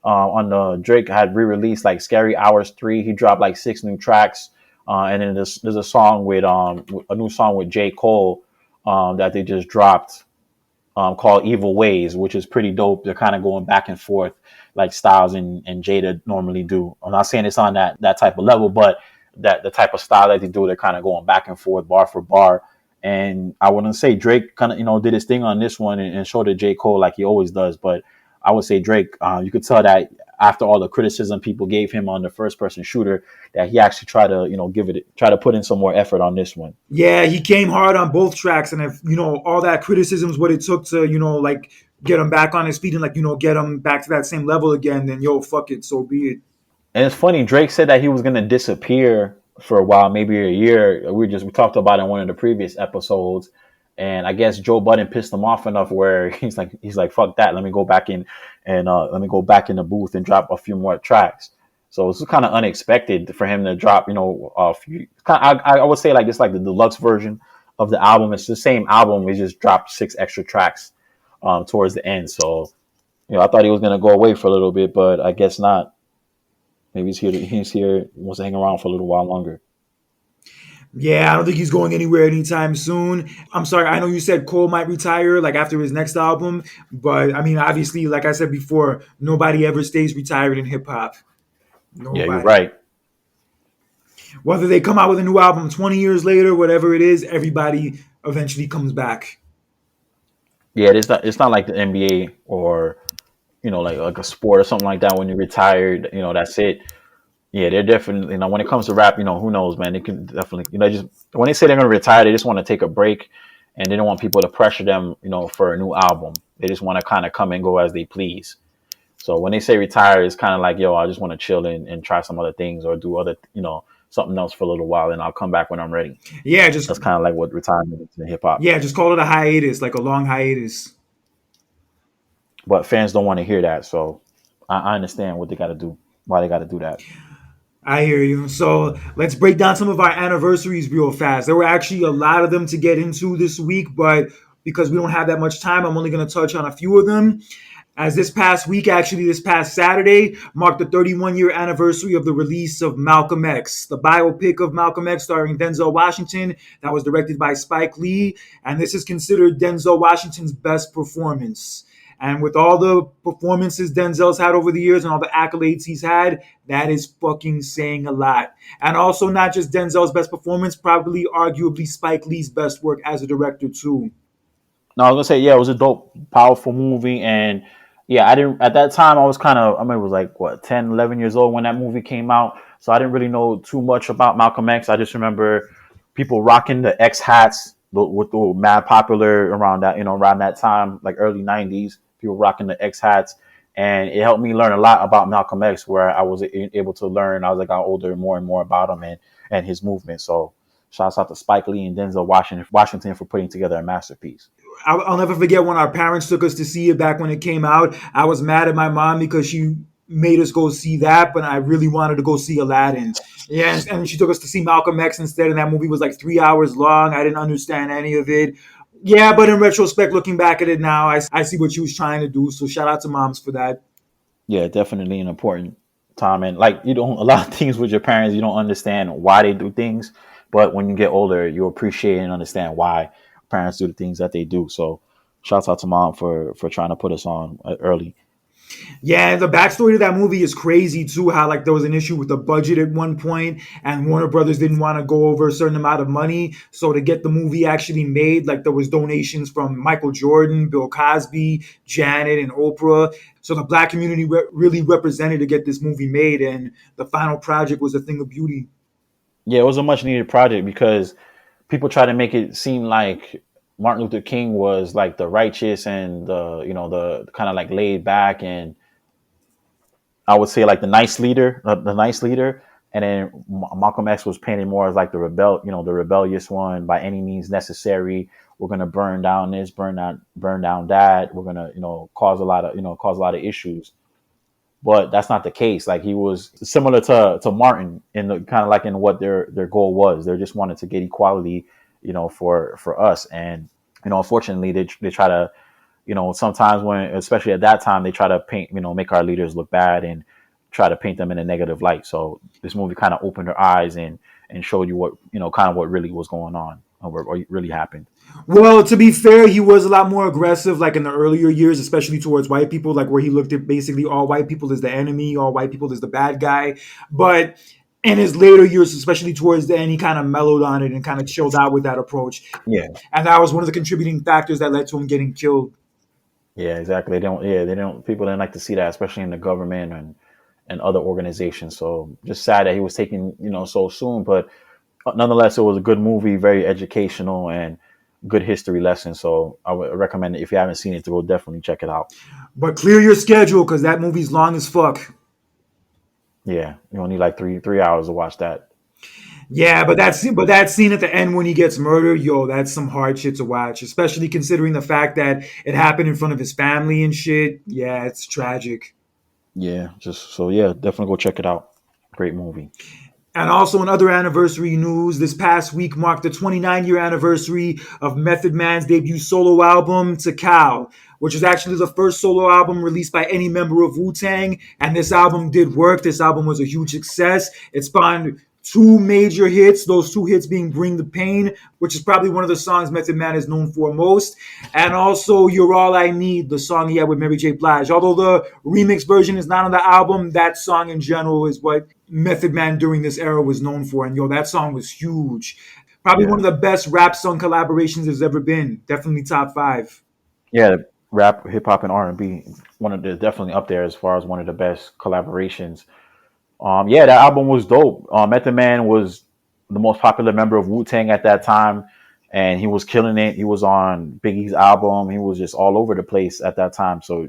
on the Drake had re-released like Scary Hours 3. He dropped like 6 new tracks. And then there's a song with a new song with J. Cole that they just dropped called Evil Ways, which is pretty dope. They're kind of going back and forth like Styles and Jada normally do. I'm not saying it's on that type of level, but that the type of style that they do, they're kind of going back and forth bar for bar. And I wouldn't say Drake kind of did his thing on this one and showed it J. Cole like he always does, but I would say Drake, you could tell that after all the criticism people gave him on the first person shooter, that he actually tried to try to put in some more effort on this one. Yeah, he came hard on both tracks, and if all that criticism is what it took to like get him back on his feet and like get him back to that same level again, then yo, fuck it, so be it. And it's funny, Drake said that he was gonna disappear for a while, maybe a year. We talked about it in one of the previous episodes, and I guess Joe Budden pissed him off enough where he's like fuck that, let me go back in and let me go back in the booth and drop a few more tracks. So it's kind of unexpected for him to drop, a few. I would say like it's like the deluxe version of the album. It's the same album. He just dropped 6 extra tracks towards the end. So I thought he was gonna go away for a little bit, but I guess not. Maybe he's here. He wants to hang around for a little while longer. Yeah, I don't think he's going anywhere anytime soon. I'm sorry, I know you said Cole might retire like after his next album, but I mean, obviously, like I said before, nobody ever stays retired in hip hop. Yeah, you're Nobody. right. Whether they come out with a new album 20 years later, whatever it is, everybody eventually comes back. Yeah, it's not like the NBA or like a sport or something like that. When you're retired, that's it. Yeah, they're definitely when it comes to rap, who knows, man? They can definitely just when they say they're gonna retire, they just want to take a break and they don't want people to pressure them, for a new album. They just want to kind of come and go as they please. So when they say retire, it's kind of like, yo, I just want to chill and try some other things or do other, something else for a little while, and I'll come back when I'm ready. Yeah, just That's kind of like what retirement is in hip hop. yeah, just call it a hiatus, like a long hiatus. But fans don't want to hear that, so I understand what they got to do, why they got to do that. I hear you. So let's break down some of our anniversaries real fast. There were actually a lot of them to get into this week, but because we don't have that much time, I'm only going to touch on a few of them. As this past week, actually, this past Saturday, marked the 31-year anniversary of the release of Malcolm X, the biopic of Malcolm X starring Denzel Washington that was directed by Spike Lee. And this is considered Denzel Washington's best performance. And with all the performances Denzel's had over the years and all the accolades he's had, that is fucking saying a lot. And also, not just Denzel's best performance, probably arguably Spike Lee's best work as a director, too. No, I was gonna say, yeah, it was a dope, powerful movie, and yeah, I didn't at that time. I was kind of, I mean, it was like what 10, 11 years old when that movie came out, so I didn't really know too much about Malcolm X. I just remember people rocking the X hats, with the mad popular around that, around that time, like early '90s. People rocking the X hats, and it helped me learn a lot about Malcolm X, where I was able to learn as I got older more and more about him and his movement. So, shouts out to Spike Lee and Denzel Washington for putting together a masterpiece. I'll never forget when our parents took us to see it back when it came out. I was mad at my mom because she made us go see that, but I really wanted to go see Aladdin. Yeah, and she took us to see Malcolm X instead, and that movie was like 3 hours long. I didn't understand any of it. Yeah, but in retrospect, looking back at it now, I see what she was trying to do. So shout out to moms for that. Yeah, definitely an important time. And like, you don't, a lot of things with your parents, you don't understand why they do things. But when you get older, you appreciate and understand why parents do the things that they do. So shouts out to mom for trying to put us on early. Yeah, the backstory to that movie is crazy too. How like there was an issue with the budget at one point, and Warner Brothers didn't want to go over a certain amount of money. So to get the movie actually made, like there was donations from Michael Jordan, Bill Cosby, Janet, and Oprah. So the black community really represented to get this movie made, and the final project was a thing of beauty. Yeah, it was a much needed project because people try to make it seem like Martin Luther King was like the righteous and the kind of like laid back, and I would say like the nice leader, and then Malcolm X was painted more as like the rebellious one by any means necessary. We're gonna burn down this, burn down that. We're gonna, cause a lot of issues. But that's not the case. Like he was similar to Martin in the kind of like in what their goal was. They just wanted to get equality, for us. And unfortunately, they try to, sometimes when, especially at that time, they try to paint, make our leaders look bad and try to paint them in a negative light. So this movie kind of opened their eyes and showed you what, kind of what really was going on or what really happened. Well, to be fair, he was a lot more aggressive, like in the earlier years, especially towards white people, like where he looked at basically all white people as the enemy, all white people as the bad guy. But in his later years, especially towards the end, he kind of mellowed on it and kind of chilled out with that approach. Yeah. And that was one of the contributing factors that led to him getting killed. Yeah, exactly. They don't, people didn't like to see that, especially in the government and other organizations. So just sad that he was taken, so soon. But nonetheless, it was a good movie, very educational and good history lesson. So I would recommend it if you haven't seen it to go definitely check it out. But clear your schedule because that movie's long as fuck. Yeah, you only need like three hours to watch that. Yeah, but that scene at the end when he gets murdered, yo, that's some hard shit to watch, especially considering the fact that it happened in front of his family and shit. Yeah, it's tragic. Yeah, just so yeah, definitely go check it out. Great movie. And also in other anniversary news, this past week marked the 29-year anniversary of Method Man's debut solo album, Tical, which is actually the first solo album released by any member of Wu-Tang. And this album did work. This album was a huge success. It spawned two major hits, those two hits being Bring the Pain, which is probably one of the songs Method Man is known for most, and also You're All I Need, the song he had with Mary J. Blige. Although the remix version is not on the album, that song in general is what Method Man during this era was known for. And yo, that song was huge. Probably one Yeah, of the best rap song collaborations there's ever been. Definitely top five. yeah. Rap, hip hop, and R&B, one of the definitely up there as far as one of the best collaborations. Yeah, that album was dope. Method Man was the most popular member of Wu Tang at that time, and he was killing it. He was on Biggie's album. He was just all over the place at that time. So,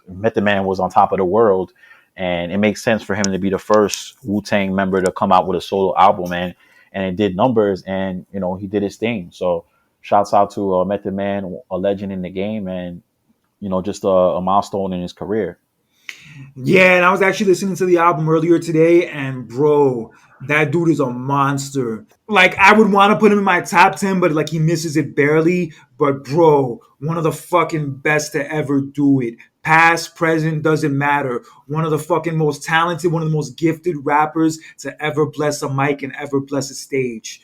Method Man was on top of the world, and it makes sense for him to be the first Wu-Tang member to come out with a solo album, and it did numbers, and he did his thing. So, shouts out to Method Man, a legend in the game, and just a milestone in his career. Yeah, and I was actually listening to the album earlier today, and bro, that dude is a monster. Like, I would want to put him in my top 10, but like he misses it barely. But bro, one of the fucking best to ever do it. Past, present, doesn't matter. One of the fucking most talented, one of the most gifted rappers to ever bless a mic and ever bless a stage.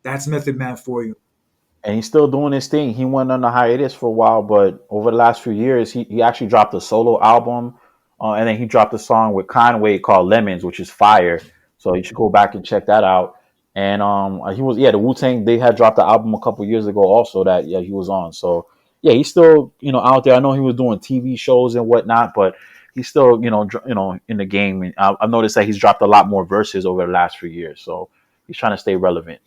That's Method Man for you. And he's still doing his thing. He went on a hiatus for a while, but over the last few years, he actually dropped a solo album, and then he dropped a song with Conway called Lemons, which is fire. So you should go back and check that out. And he was the Wu Tang. They had dropped the album a couple years ago, also that he was on. So yeah, he's still out there. I know he was doing TV shows and whatnot, but he's still in the game. And I've noticed that he's dropped a lot more verses over the last few years. So he's trying to stay relevant.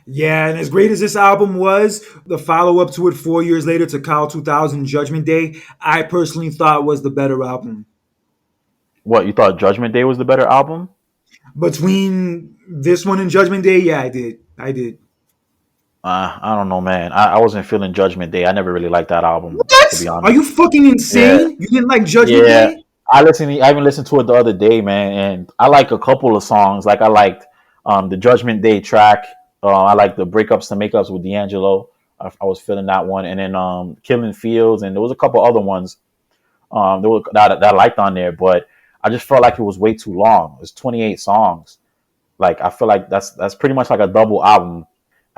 Yeah, and as great as this album was, the follow up to it 4 years later, to Cal 2000 Judgment Day, I personally thought was the better album. What, you thought Judgment Day was the better album? Between this one and Judgment Day, yeah, I did. I did. I don't know, man. I wasn't feeling Judgment Day. I never really liked that album, to be What? Are honest. you fucking Yeah, insane? You didn't like Judgment yeah. Day? I even listened to it the other day, man, and I like a couple of songs. Like I liked the Judgment Day track. I like the Breakups to Makeups with D'Angelo. I was feeling that one, and then Killing Fields, and there was a couple other ones that I liked on there, but I just felt like it was way too long. It was 28 songs. Like I feel like that's pretty much like a double album.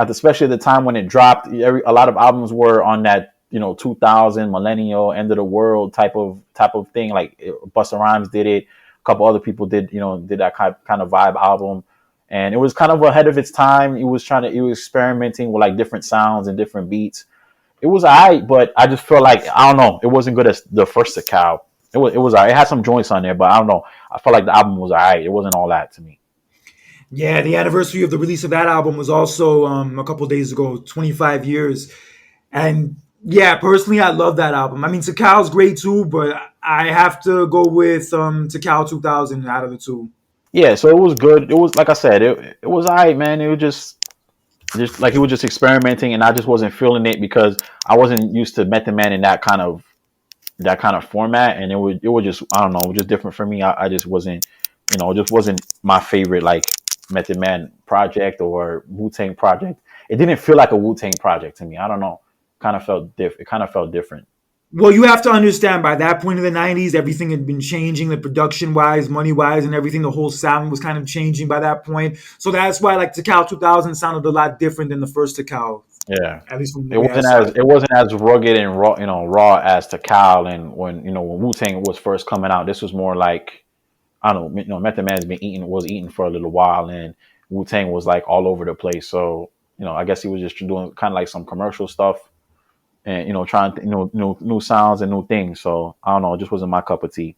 Especially at the time when it dropped, a lot of albums were on that 2000 millennial end of the world type of thing. Like Busta Rhymes did it, a couple other people did that kind of vibe album, and it was kind of ahead of its time. He was experimenting with like different sounds and different beats. It was alright, but I just feel like I don't know, it wasn't good as the first Tical. It was alright. It had some joints on there, but I don't know. I felt like the album was alright. It wasn't all that to me. Yeah, the anniversary of the release of that album was also a couple days ago, 25 years. And yeah, personally, I love that album. I mean, Takal's great too, but I have to go with Takal 2000 out of the two. Yeah, so it was good. It was like I said, it was alright, man. It was just like he was just experimenting, and I just wasn't feeling it because I wasn't used to Method Man in that kind of format, and it was just I don't know, it was just different for me. I just wasn't, it just wasn't my favorite like Method Man project or Wu Tang project. It didn't feel like a Wu Tang project to me. I don't know, It kind of felt different. Well, you have to understand by that point in the 90s, everything had been changing, the production wise, money wise, and everything. The whole sound was kind of changing by that point. So that's why, like, Takal 2000 sounded a lot different than the first Takal, Yeah, at least from the it way I wasn't saw as it. it wasn't as rugged and raw as Tikal, and when Wu Tang was first coming out, this was more like I don't know, Method Man's was eating for a little while, and Wu Tang was like all over the place. So I guess he was just doing kind of like some commercial stuff, and trying new sounds and new things. So I don't know, it just wasn't my cup of tea.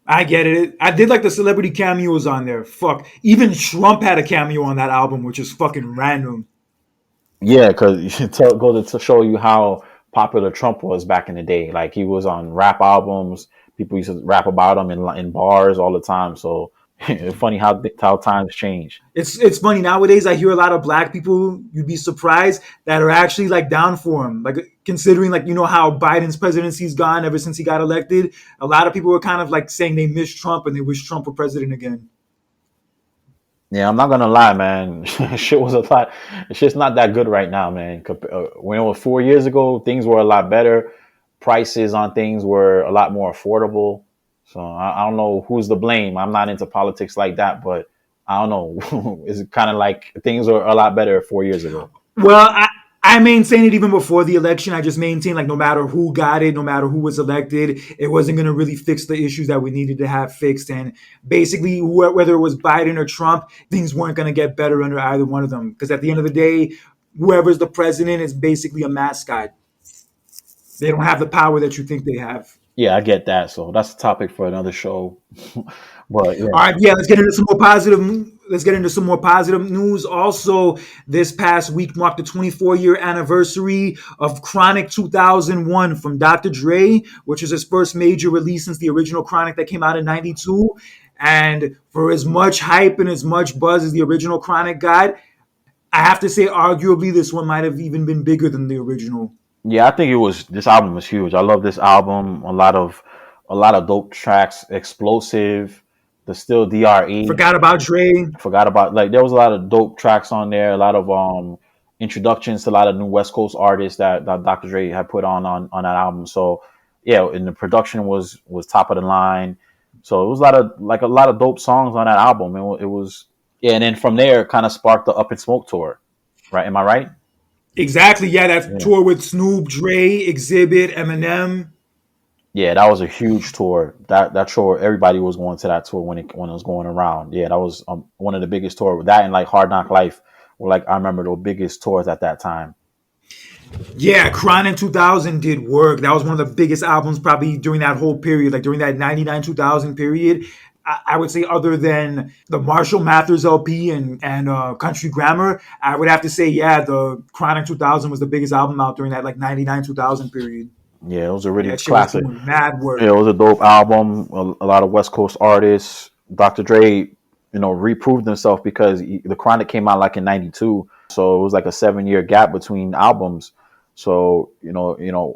I get it. I did like the celebrity cameos on there. Fuck. Even Trump had a cameo on that album, which is fucking random. Yeah, because goes to show you how popular Trump was back in the day. Like he was on rap albums. People used to rap about him in bars all the time. So it's funny how times change. It's funny nowadays. I hear a lot of black people. You'd be surprised that are actually like down for him. Like considering like how Biden's presidency's gone ever since he got elected. A lot of people were kind of like saying they miss Trump and they wish Trump were president again. Yeah, I'm not gonna lie, man. Shit was a lot. Shit's not that good right now, man. When it was 4 years ago, things were a lot better. Prices on things were a lot more affordable. So I don't know who's to blame. I'm not into politics like that, but I don't know. It's kind of like things were a lot better 4 years ago. Well, I maintained it even before the election. I just maintained like no matter who got it, no matter who was elected, it wasn't going to really fix the issues that we needed to have fixed. And basically, whether it was Biden or Trump, things weren't going to get better under either one of them. Because at the end of the day, whoever's the president is basically a mascot. They don't have the power that you think they have. Yeah, I get that. So that's a topic for another show. But All yeah, right, yeah, let's get into some more positive. Let's get into some more positive news. Also, this past week marked the 24-year anniversary of Chronic 2001 from Dr. Dre, which is his first major release since the original Chronic that came out in '92. And for as much hype and as much buzz as the original Chronic got, I have to say, arguably, this one might have even been bigger than the original. yeah, I think it was this album was huge. I love this album. A lot of dope tracks, explosive, the still DRE. Forgot about Dre. Forgot about like there was a lot of dope tracks on there, a lot of introductions to a lot of new West Coast artists that Dr. Dre had put on that album. So yeah, and the production was top of the line. So it was a lot of dope songs on that album. It was yeah, and then from there kind of sparked the Up in Smoke tour. Right? Am I right? Exactly. Yeah, that Yeah. tour with Snoop, Dre, Exhibit, Eminem. Yeah, that was a huge tour. That tour, everybody was going to that tour when it was going around. Yeah, that was one of the biggest tours. That and like Hard Knock Life were like I remember the biggest tours at that time. Yeah, Chronic 2000 did work. That was one of the biggest albums probably during that whole period, like during that 99 2000 period. I would say, other than the Marshall Mathers LP and Country Grammar, I would have to say, yeah, the Chronic 2000 was the biggest album out during that like 99 2000 period. Yeah, it was a really That shit was classic. doing mad Yeah, work. it was a dope album. A lot of West Coast artists. Dr. Dre, reproved himself because the Chronic came out like in '92, so it was like a 7 year gap between albums. So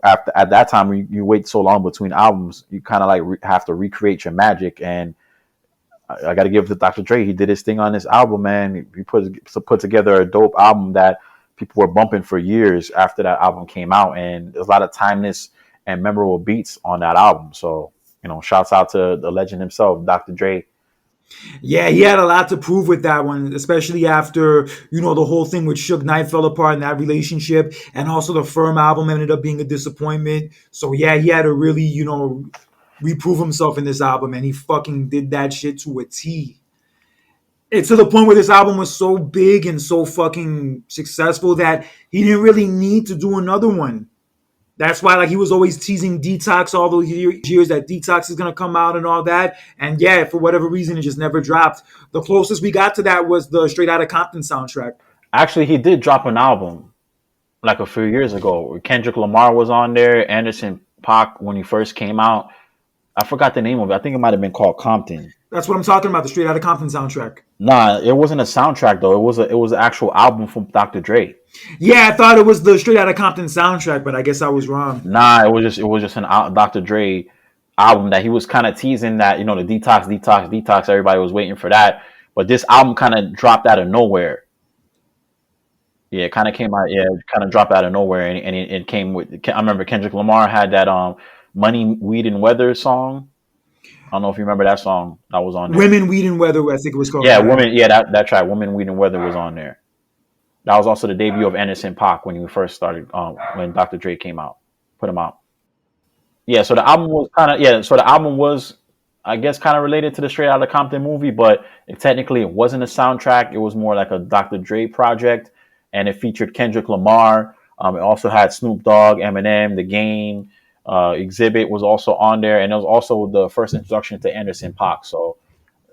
after at that time you wait so long between albums, you kind of like have to recreate your magic. And I got to give it to Dr. Dre. He did his thing on this album, man. He put together a dope album that people were bumping for years after that album came out, and there's a lot of timeless and memorable beats on that album. So, shouts out to the legend himself, Dr. Dre. Yeah, he had a lot to prove with that one, especially after, the whole thing with Suge Knight fell apart in that relationship. And also the Firm album ended up being a disappointment. So, yeah, he had to really, reprove himself in this album. And he fucking did that shit to a T. It's to the point where this album was so big and so fucking successful that he didn't really need to do another one. That's why, like, he was always teasing Detox all those years that Detox is gonna come out and all that. And yeah, for whatever reason, it just never dropped. The closest we got to that was the Straight Outta Compton soundtrack. Actually, he did drop an album like a few years ago. Kendrick Lamar was on there, Anderson Paak when he first came out. I forgot the name of it. I think it might have been called Compton. That's what I'm talking about, the Straight Outta Compton soundtrack. Nah, it wasn't a soundtrack though. It was an actual album from Dr. Dre. Yeah, I thought it was the Straight Outta Compton soundtrack, but I guess I was wrong. Nah, it was just an Dr. Dre album that he was kind of teasing that the detox, detox, detox. Everybody was waiting for that, but this album kind of dropped out of nowhere. Yeah, it kind of came out. Yeah, it kind of dropped out of nowhere, and it came with. I remember Kendrick Lamar had that "Money, Weed, and Weather" song. I don't know if you remember that song that was on there. Women, Weed, and Weather, I think it was called. Yeah, Yeah. woman. Yeah, that track, "Woman, Weed, and Weather" was on there. That was also the debut of Anderson Paak when he first started. When Dr. Dre came out, put him out. Yeah, so the album was kind of yeah. So the album was, I guess, kind of related to the Straight Outta Compton movie, but technically it wasn't a soundtrack. It was more like a Dr. Dre project, and it featured Kendrick Lamar. It also had Snoop Dogg, Eminem, The Game, Exhibit was also on there, and it was also the first introduction to Anderson Paak. So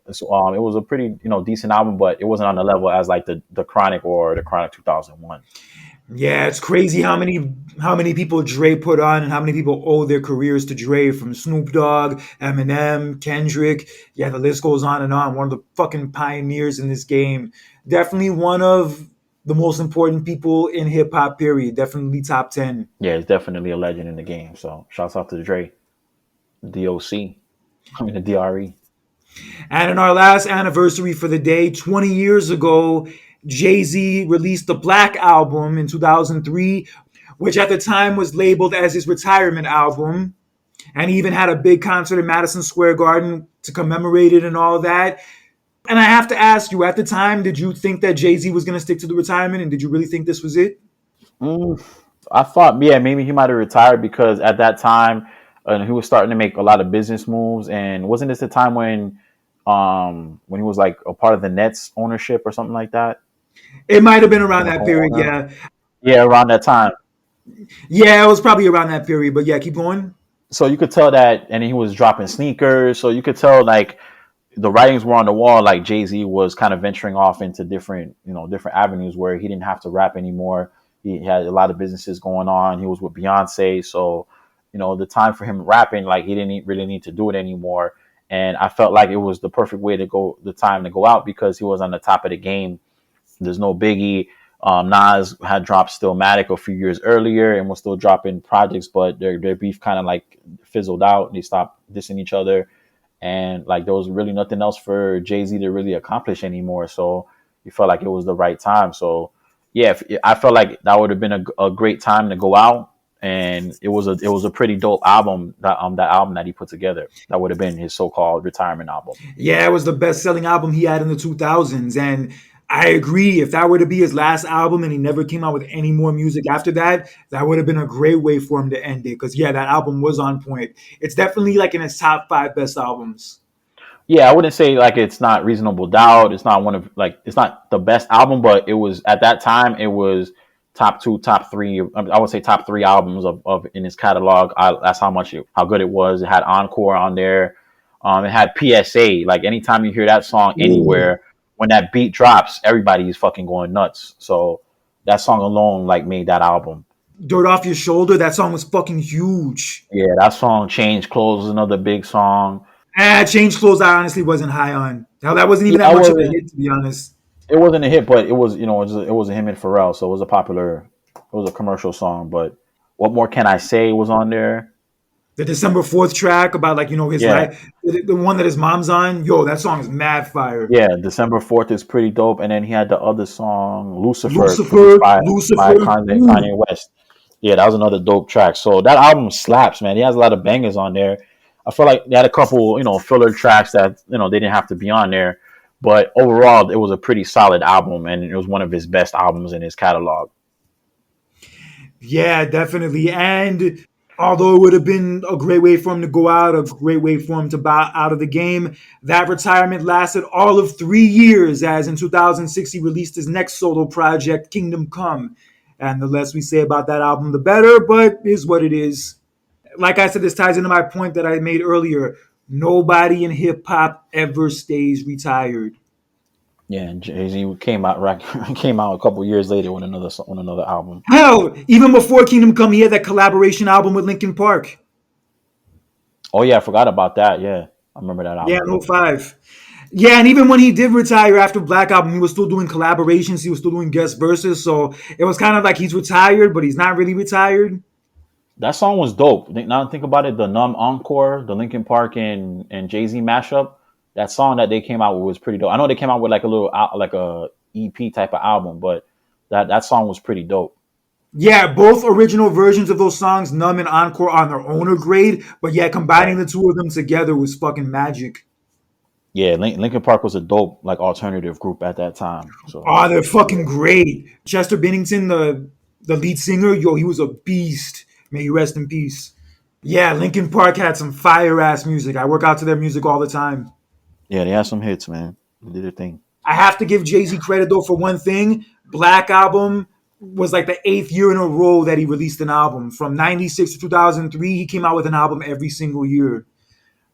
it was a pretty decent album, but it wasn't on the level as like the Chronic or the Chronic 2001. Yeah, it's crazy how many people Dre put on and how many people owe their careers to Dre, from Snoop Dogg, Eminem, Kendrick. Yeah, the list goes on and on. One of the fucking pioneers in this game. Definitely one of the most important people in hip hop. Period. Definitely top 10. Yeah, it's definitely a legend in the game. So shouts out to Dre, D.O.C. I mean the DRE. And in our last anniversary for the day, 20 years ago, Jay-Z released the Black Album in 2003, which at the time was labeled as his retirement album. And he even had a big concert in Madison Square Garden to commemorate it and all that. And I have to ask you, at the time, did you think that Jay-Z was going to stick to the retirement? And did you really think this was it? Mm, I thought, yeah, maybe he might have retired because at that time, he was starting to make a lot of business moves. And wasn't this the time when he was like a part of the Nets ownership or something like that? It might have been around Like a that period, co-owner? yeah. Yeah, around that time. Yeah, it was probably around that period. But yeah, keep going. So you could tell that, and he was dropping sneakers. So you could tell like the writings were on the wall. Like Jay-Z was kind of venturing off into different, different avenues where he didn't have to rap anymore. He had a lot of businesses going on. He was with Beyonce, so the time for him rapping, like he didn't really need to do it anymore. And I felt like it was the perfect way to go, the time to go out, because he was on the top of the game. There's no Biggie. Nas had dropped Stillmatic a few years earlier and was still dropping projects, but their beef kind of like fizzled out. They stopped dissing each other, and like there was really nothing else for Jay-Z to really accomplish anymore. So you felt like it was the right time. So yeah, I felt like that would have been a great time to go out, and it was a pretty dope album, that album that he put together. That would have been his so-called retirement album. Yeah, it was the best selling album he had in the 2000s. And I agree. If that were to be his last album and he never came out with any more music after that, that would have been a great way for him to end it. Because, yeah, that album was on point. It's definitely like in his top five best albums. Yeah, I wouldn't say like it's not Reasonable Doubt. It's not one of like it's not the best album, but it was at that time. It was top two, top three. I would say top three albums of in his catalog. That's how good it was. It had Encore on there. It had PSA. Like anytime you hear that song Ooh. anywhere, when that beat drops, everybody's fucking going nuts. So that song alone like made that album. Dirt Off Your Shoulder, that song was fucking huge. Yeah, that song Change Clothes is another big song. Change Clothes, I honestly wasn't high on. Now, that wasn't Yeah, even that much of a hit, to be honest. it wasn't a hit, but it was him and Pharrell, so it was a commercial song. But what more can I say was on there? The December 4th track about, like, his Yeah, life, the one that his mom's on, yo, that song is mad fire. yeah. December 4th is pretty dope, and then he had the other song Lucifer, produced Lucifer, by Lucifer, ooh. Kanye West. Yeah, that was another dope track. So that album slaps, man. He has a lot of bangers on there. I feel like they had a couple, filler tracks that they didn't have to be on there, but overall, it was a pretty solid album, and it was one of his best albums in his catalog. Yeah, definitely. And although it would have been a great way for him to go out, a great way for him to bow out of the game, that retirement lasted all of 3 years, as in 2006 he released his next solo project, Kingdom Come. And the less we say about that album, the better, but is what it is. Like I said, this ties into my point that I made earlier. Nobody in hip hop ever stays retired. Yeah, and Jay Z came out came out a couple years later with another album. Hell, even before Kingdom Come, he had that collaboration album with Linkin Park. Oh yeah, I forgot about that. Yeah, I remember that Yeah, album. in '05. Yeah, and even when he did retire after Black Album, he was still doing collaborations. He was still doing guest verses. So it was kind of like he's retired, but he's not really retired. That song was dope. Now think about it, the Numb Encore, the Linkin Park and Jay Z mashup. That song that they came out with was pretty dope. I know they came out with like a little like a EP type of album, but that song was pretty dope. Yeah, both original versions of those songs, Numb and Encore, on their own are great. But yeah, combining Right. the two of them together was fucking magic. Yeah, Linkin Park was a dope like alternative group at that time. So Oh, they're yeah, fucking great. Chester Bennington, the lead singer, yo, he was a beast. May he rest in peace. Yeah, Linkin Park had some fire ass music. I work out to their music all the time. yeah, they had some hits, man. They did their thing. I have to give Jay Z credit though for one thing. Black Album was like the eighth year in a row that he released an album. From '96 to 2003, he came out with an album every single year.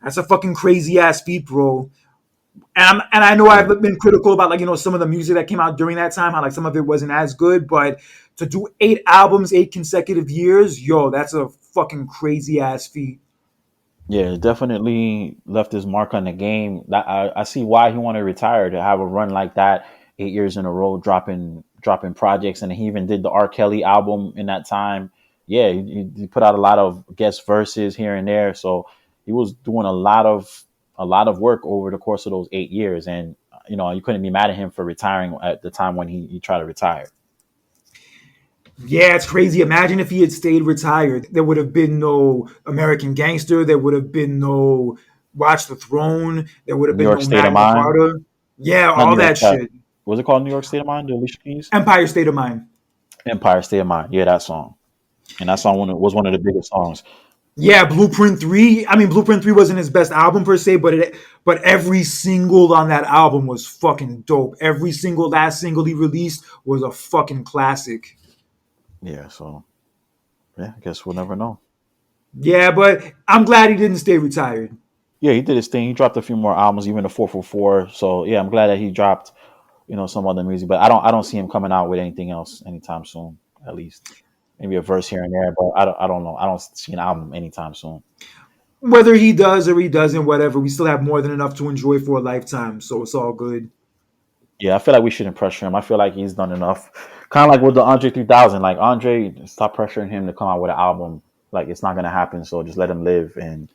That's a fucking crazy ass feat, bro. And I know Yeah. I've been critical about, like, some of the music that came out during that time, how like some of it wasn't as good, but to do 8 albums, 8 consecutive years, yo, that's a fucking crazy ass feat. Yeah, definitely left his mark on the game. That I see why he wanted to retire, to have a run like that, 8 years in a row, dropping projects, and he even did the R. Kelly album in that time. Yeah, he put out a lot of guest verses here and there, so he was doing a lot of work over the course of those 8 years, and you couldn't be mad at him for retiring at the time when he tried to retire. Yeah, it's crazy. Imagine if he had stayed retired. There would have been no American Gangster. There would have been no Watch the Throne. There would have New been York no State of Magna Mind, Carta. Yeah, not all New York. that shit. Was it called New York State of Mind? The Alicia Keys, Empire State of Mind. Empire State of Mind. Yeah, that song, and that song was one of the biggest songs. Yeah, Blueprint 3. I mean, Blueprint 3 wasn't his best album per se, but every single on that album was fucking dope. Every single last single he released was a fucking classic. Yeah, so yeah, I guess we'll never know. Yeah, but I'm glad he didn't stay retired. Yeah, he did his thing. He dropped a few more albums, even the 444. So yeah, I'm glad that he dropped, some other music. But I don't see him coming out with anything else anytime soon. At least maybe a verse here and there. But I don't know. I don't see an album anytime soon. Whether he does or he doesn't, whatever, we still have more than enough to enjoy for a lifetime, so it's all good. Yeah, I feel like we shouldn't pressure him. I feel like he's done enough. Kind of like with the Andre 3000. Like Andre, stop pressuring him to come out with an album. Like it's not gonna happen. So just let him live and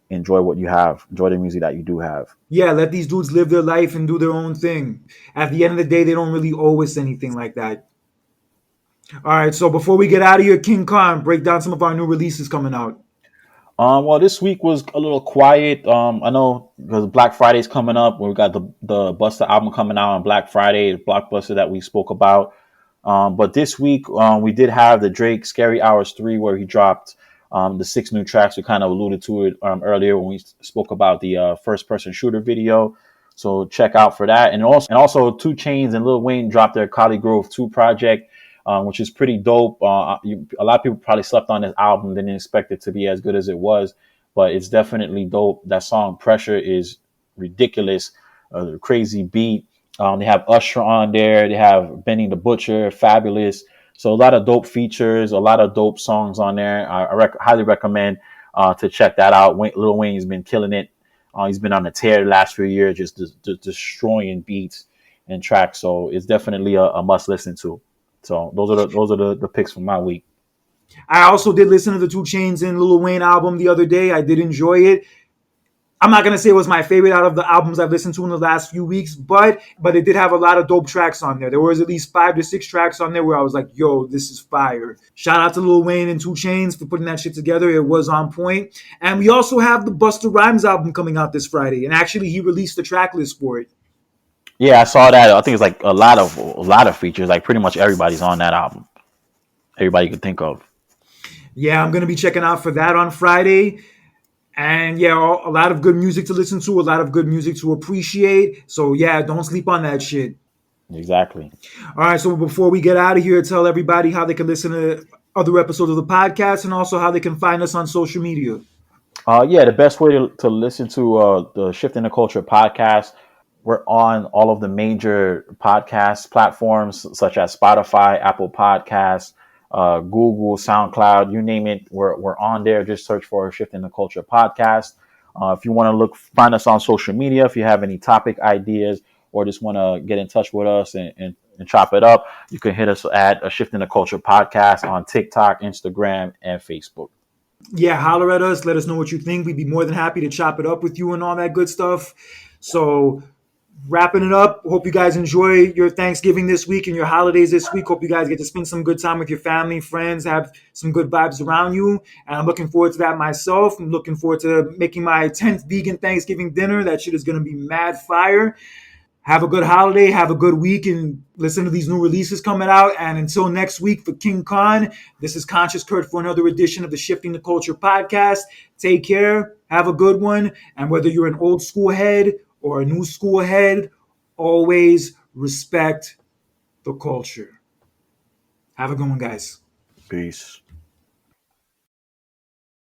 enjoy what you have. Enjoy the music that you do have. Yeah, let these dudes live their life and do their own thing. At the end of the day, they don't really owe us anything like that. All right, so before we get out of here, King Khan, break down some of our new releases coming out. Well, this week was a little quiet. I know because Black Friday's coming up. We got the Busta album coming out on Black Friday, the Blockbuster that we spoke about. But this week, we did have the Drake Scary Hours 3, where he dropped the 6 new tracks. We kind of alluded to it earlier when we spoke about the first person shooter video. So check out for that. And also 2 Chainz and Lil Wayne dropped their Cali Grove 2 project, which is pretty dope. A lot of people probably slept on this album, didn't expect it to be as good as it was, but it's definitely dope. That song Pressure is ridiculous, crazy beat. They have Usher on there. They have Benny the Butcher, Fabulous. So a lot of dope features, a lot of dope songs on there. Highly recommend to check that out. Lil Wayne's been killing it. He's been on the tear the last few years, just destroying beats and tracks. So it's definitely a must listen to. So those are the picks for my week. I also did listen to the 2 Chainz and Lil Wayne album the other day. I did enjoy it. I'm not gonna say it was my favorite out of the albums I've listened to in the last few weeks, but it did have a lot of dope tracks on there. There was at least 5 to 6 tracks on there where I was like, "Yo, this is fire!" Shout out to Lil Wayne and 2 Chainz for putting that shit together. It was on point. And we also have the Busta Rhymes album coming out this Friday, and actually he released the track list for it. Yeah, I saw that. I think it's like a lot of features. Like pretty much everybody's on that album. Everybody you could think of. Yeah, I'm gonna be checking out for that on Friday. And yeah, a lot of good music to listen to, a lot of good music to appreciate. So yeah, don't sleep on that shit. Exactly. All right, so before we get out of here, tell everybody how they can listen to other episodes of the podcast and also how they can find us on social media. Yeah, the best way to listen to the Shift in the Culture podcast, we're on all of the major podcast platforms such as Spotify, Apple Podcasts, Google, SoundCloud, you name it. We're on there. Just search for Shift in the Culture podcast. If you want to find us on social media, if you have any topic ideas or just want to get in touch with us and chop it up, you can hit us at a Shift in the Culture podcast on TikTok, Instagram, and Facebook. Yeah, holler at us. Let us know what you think. We'd be more than happy to chop it up with you and all that good stuff. So, wrapping it up. Hope you guys enjoy your Thanksgiving this week and your holidays this week. Hope you guys get to spend some good time with your family, friends, have some good vibes around you. And I'm looking forward to that myself. I'm looking forward to making my 10th vegan Thanksgiving dinner. That shit is going to be mad fire. Have a good holiday, have a good week, and listen to these new releases coming out. And until next week for King Khan, this is Conscious Kurt for another edition of the Shifting the Culture podcast. Take care, have a good one, and whether you're an old school head or a new school head, always respect the culture. Have a good one, guys. Peace.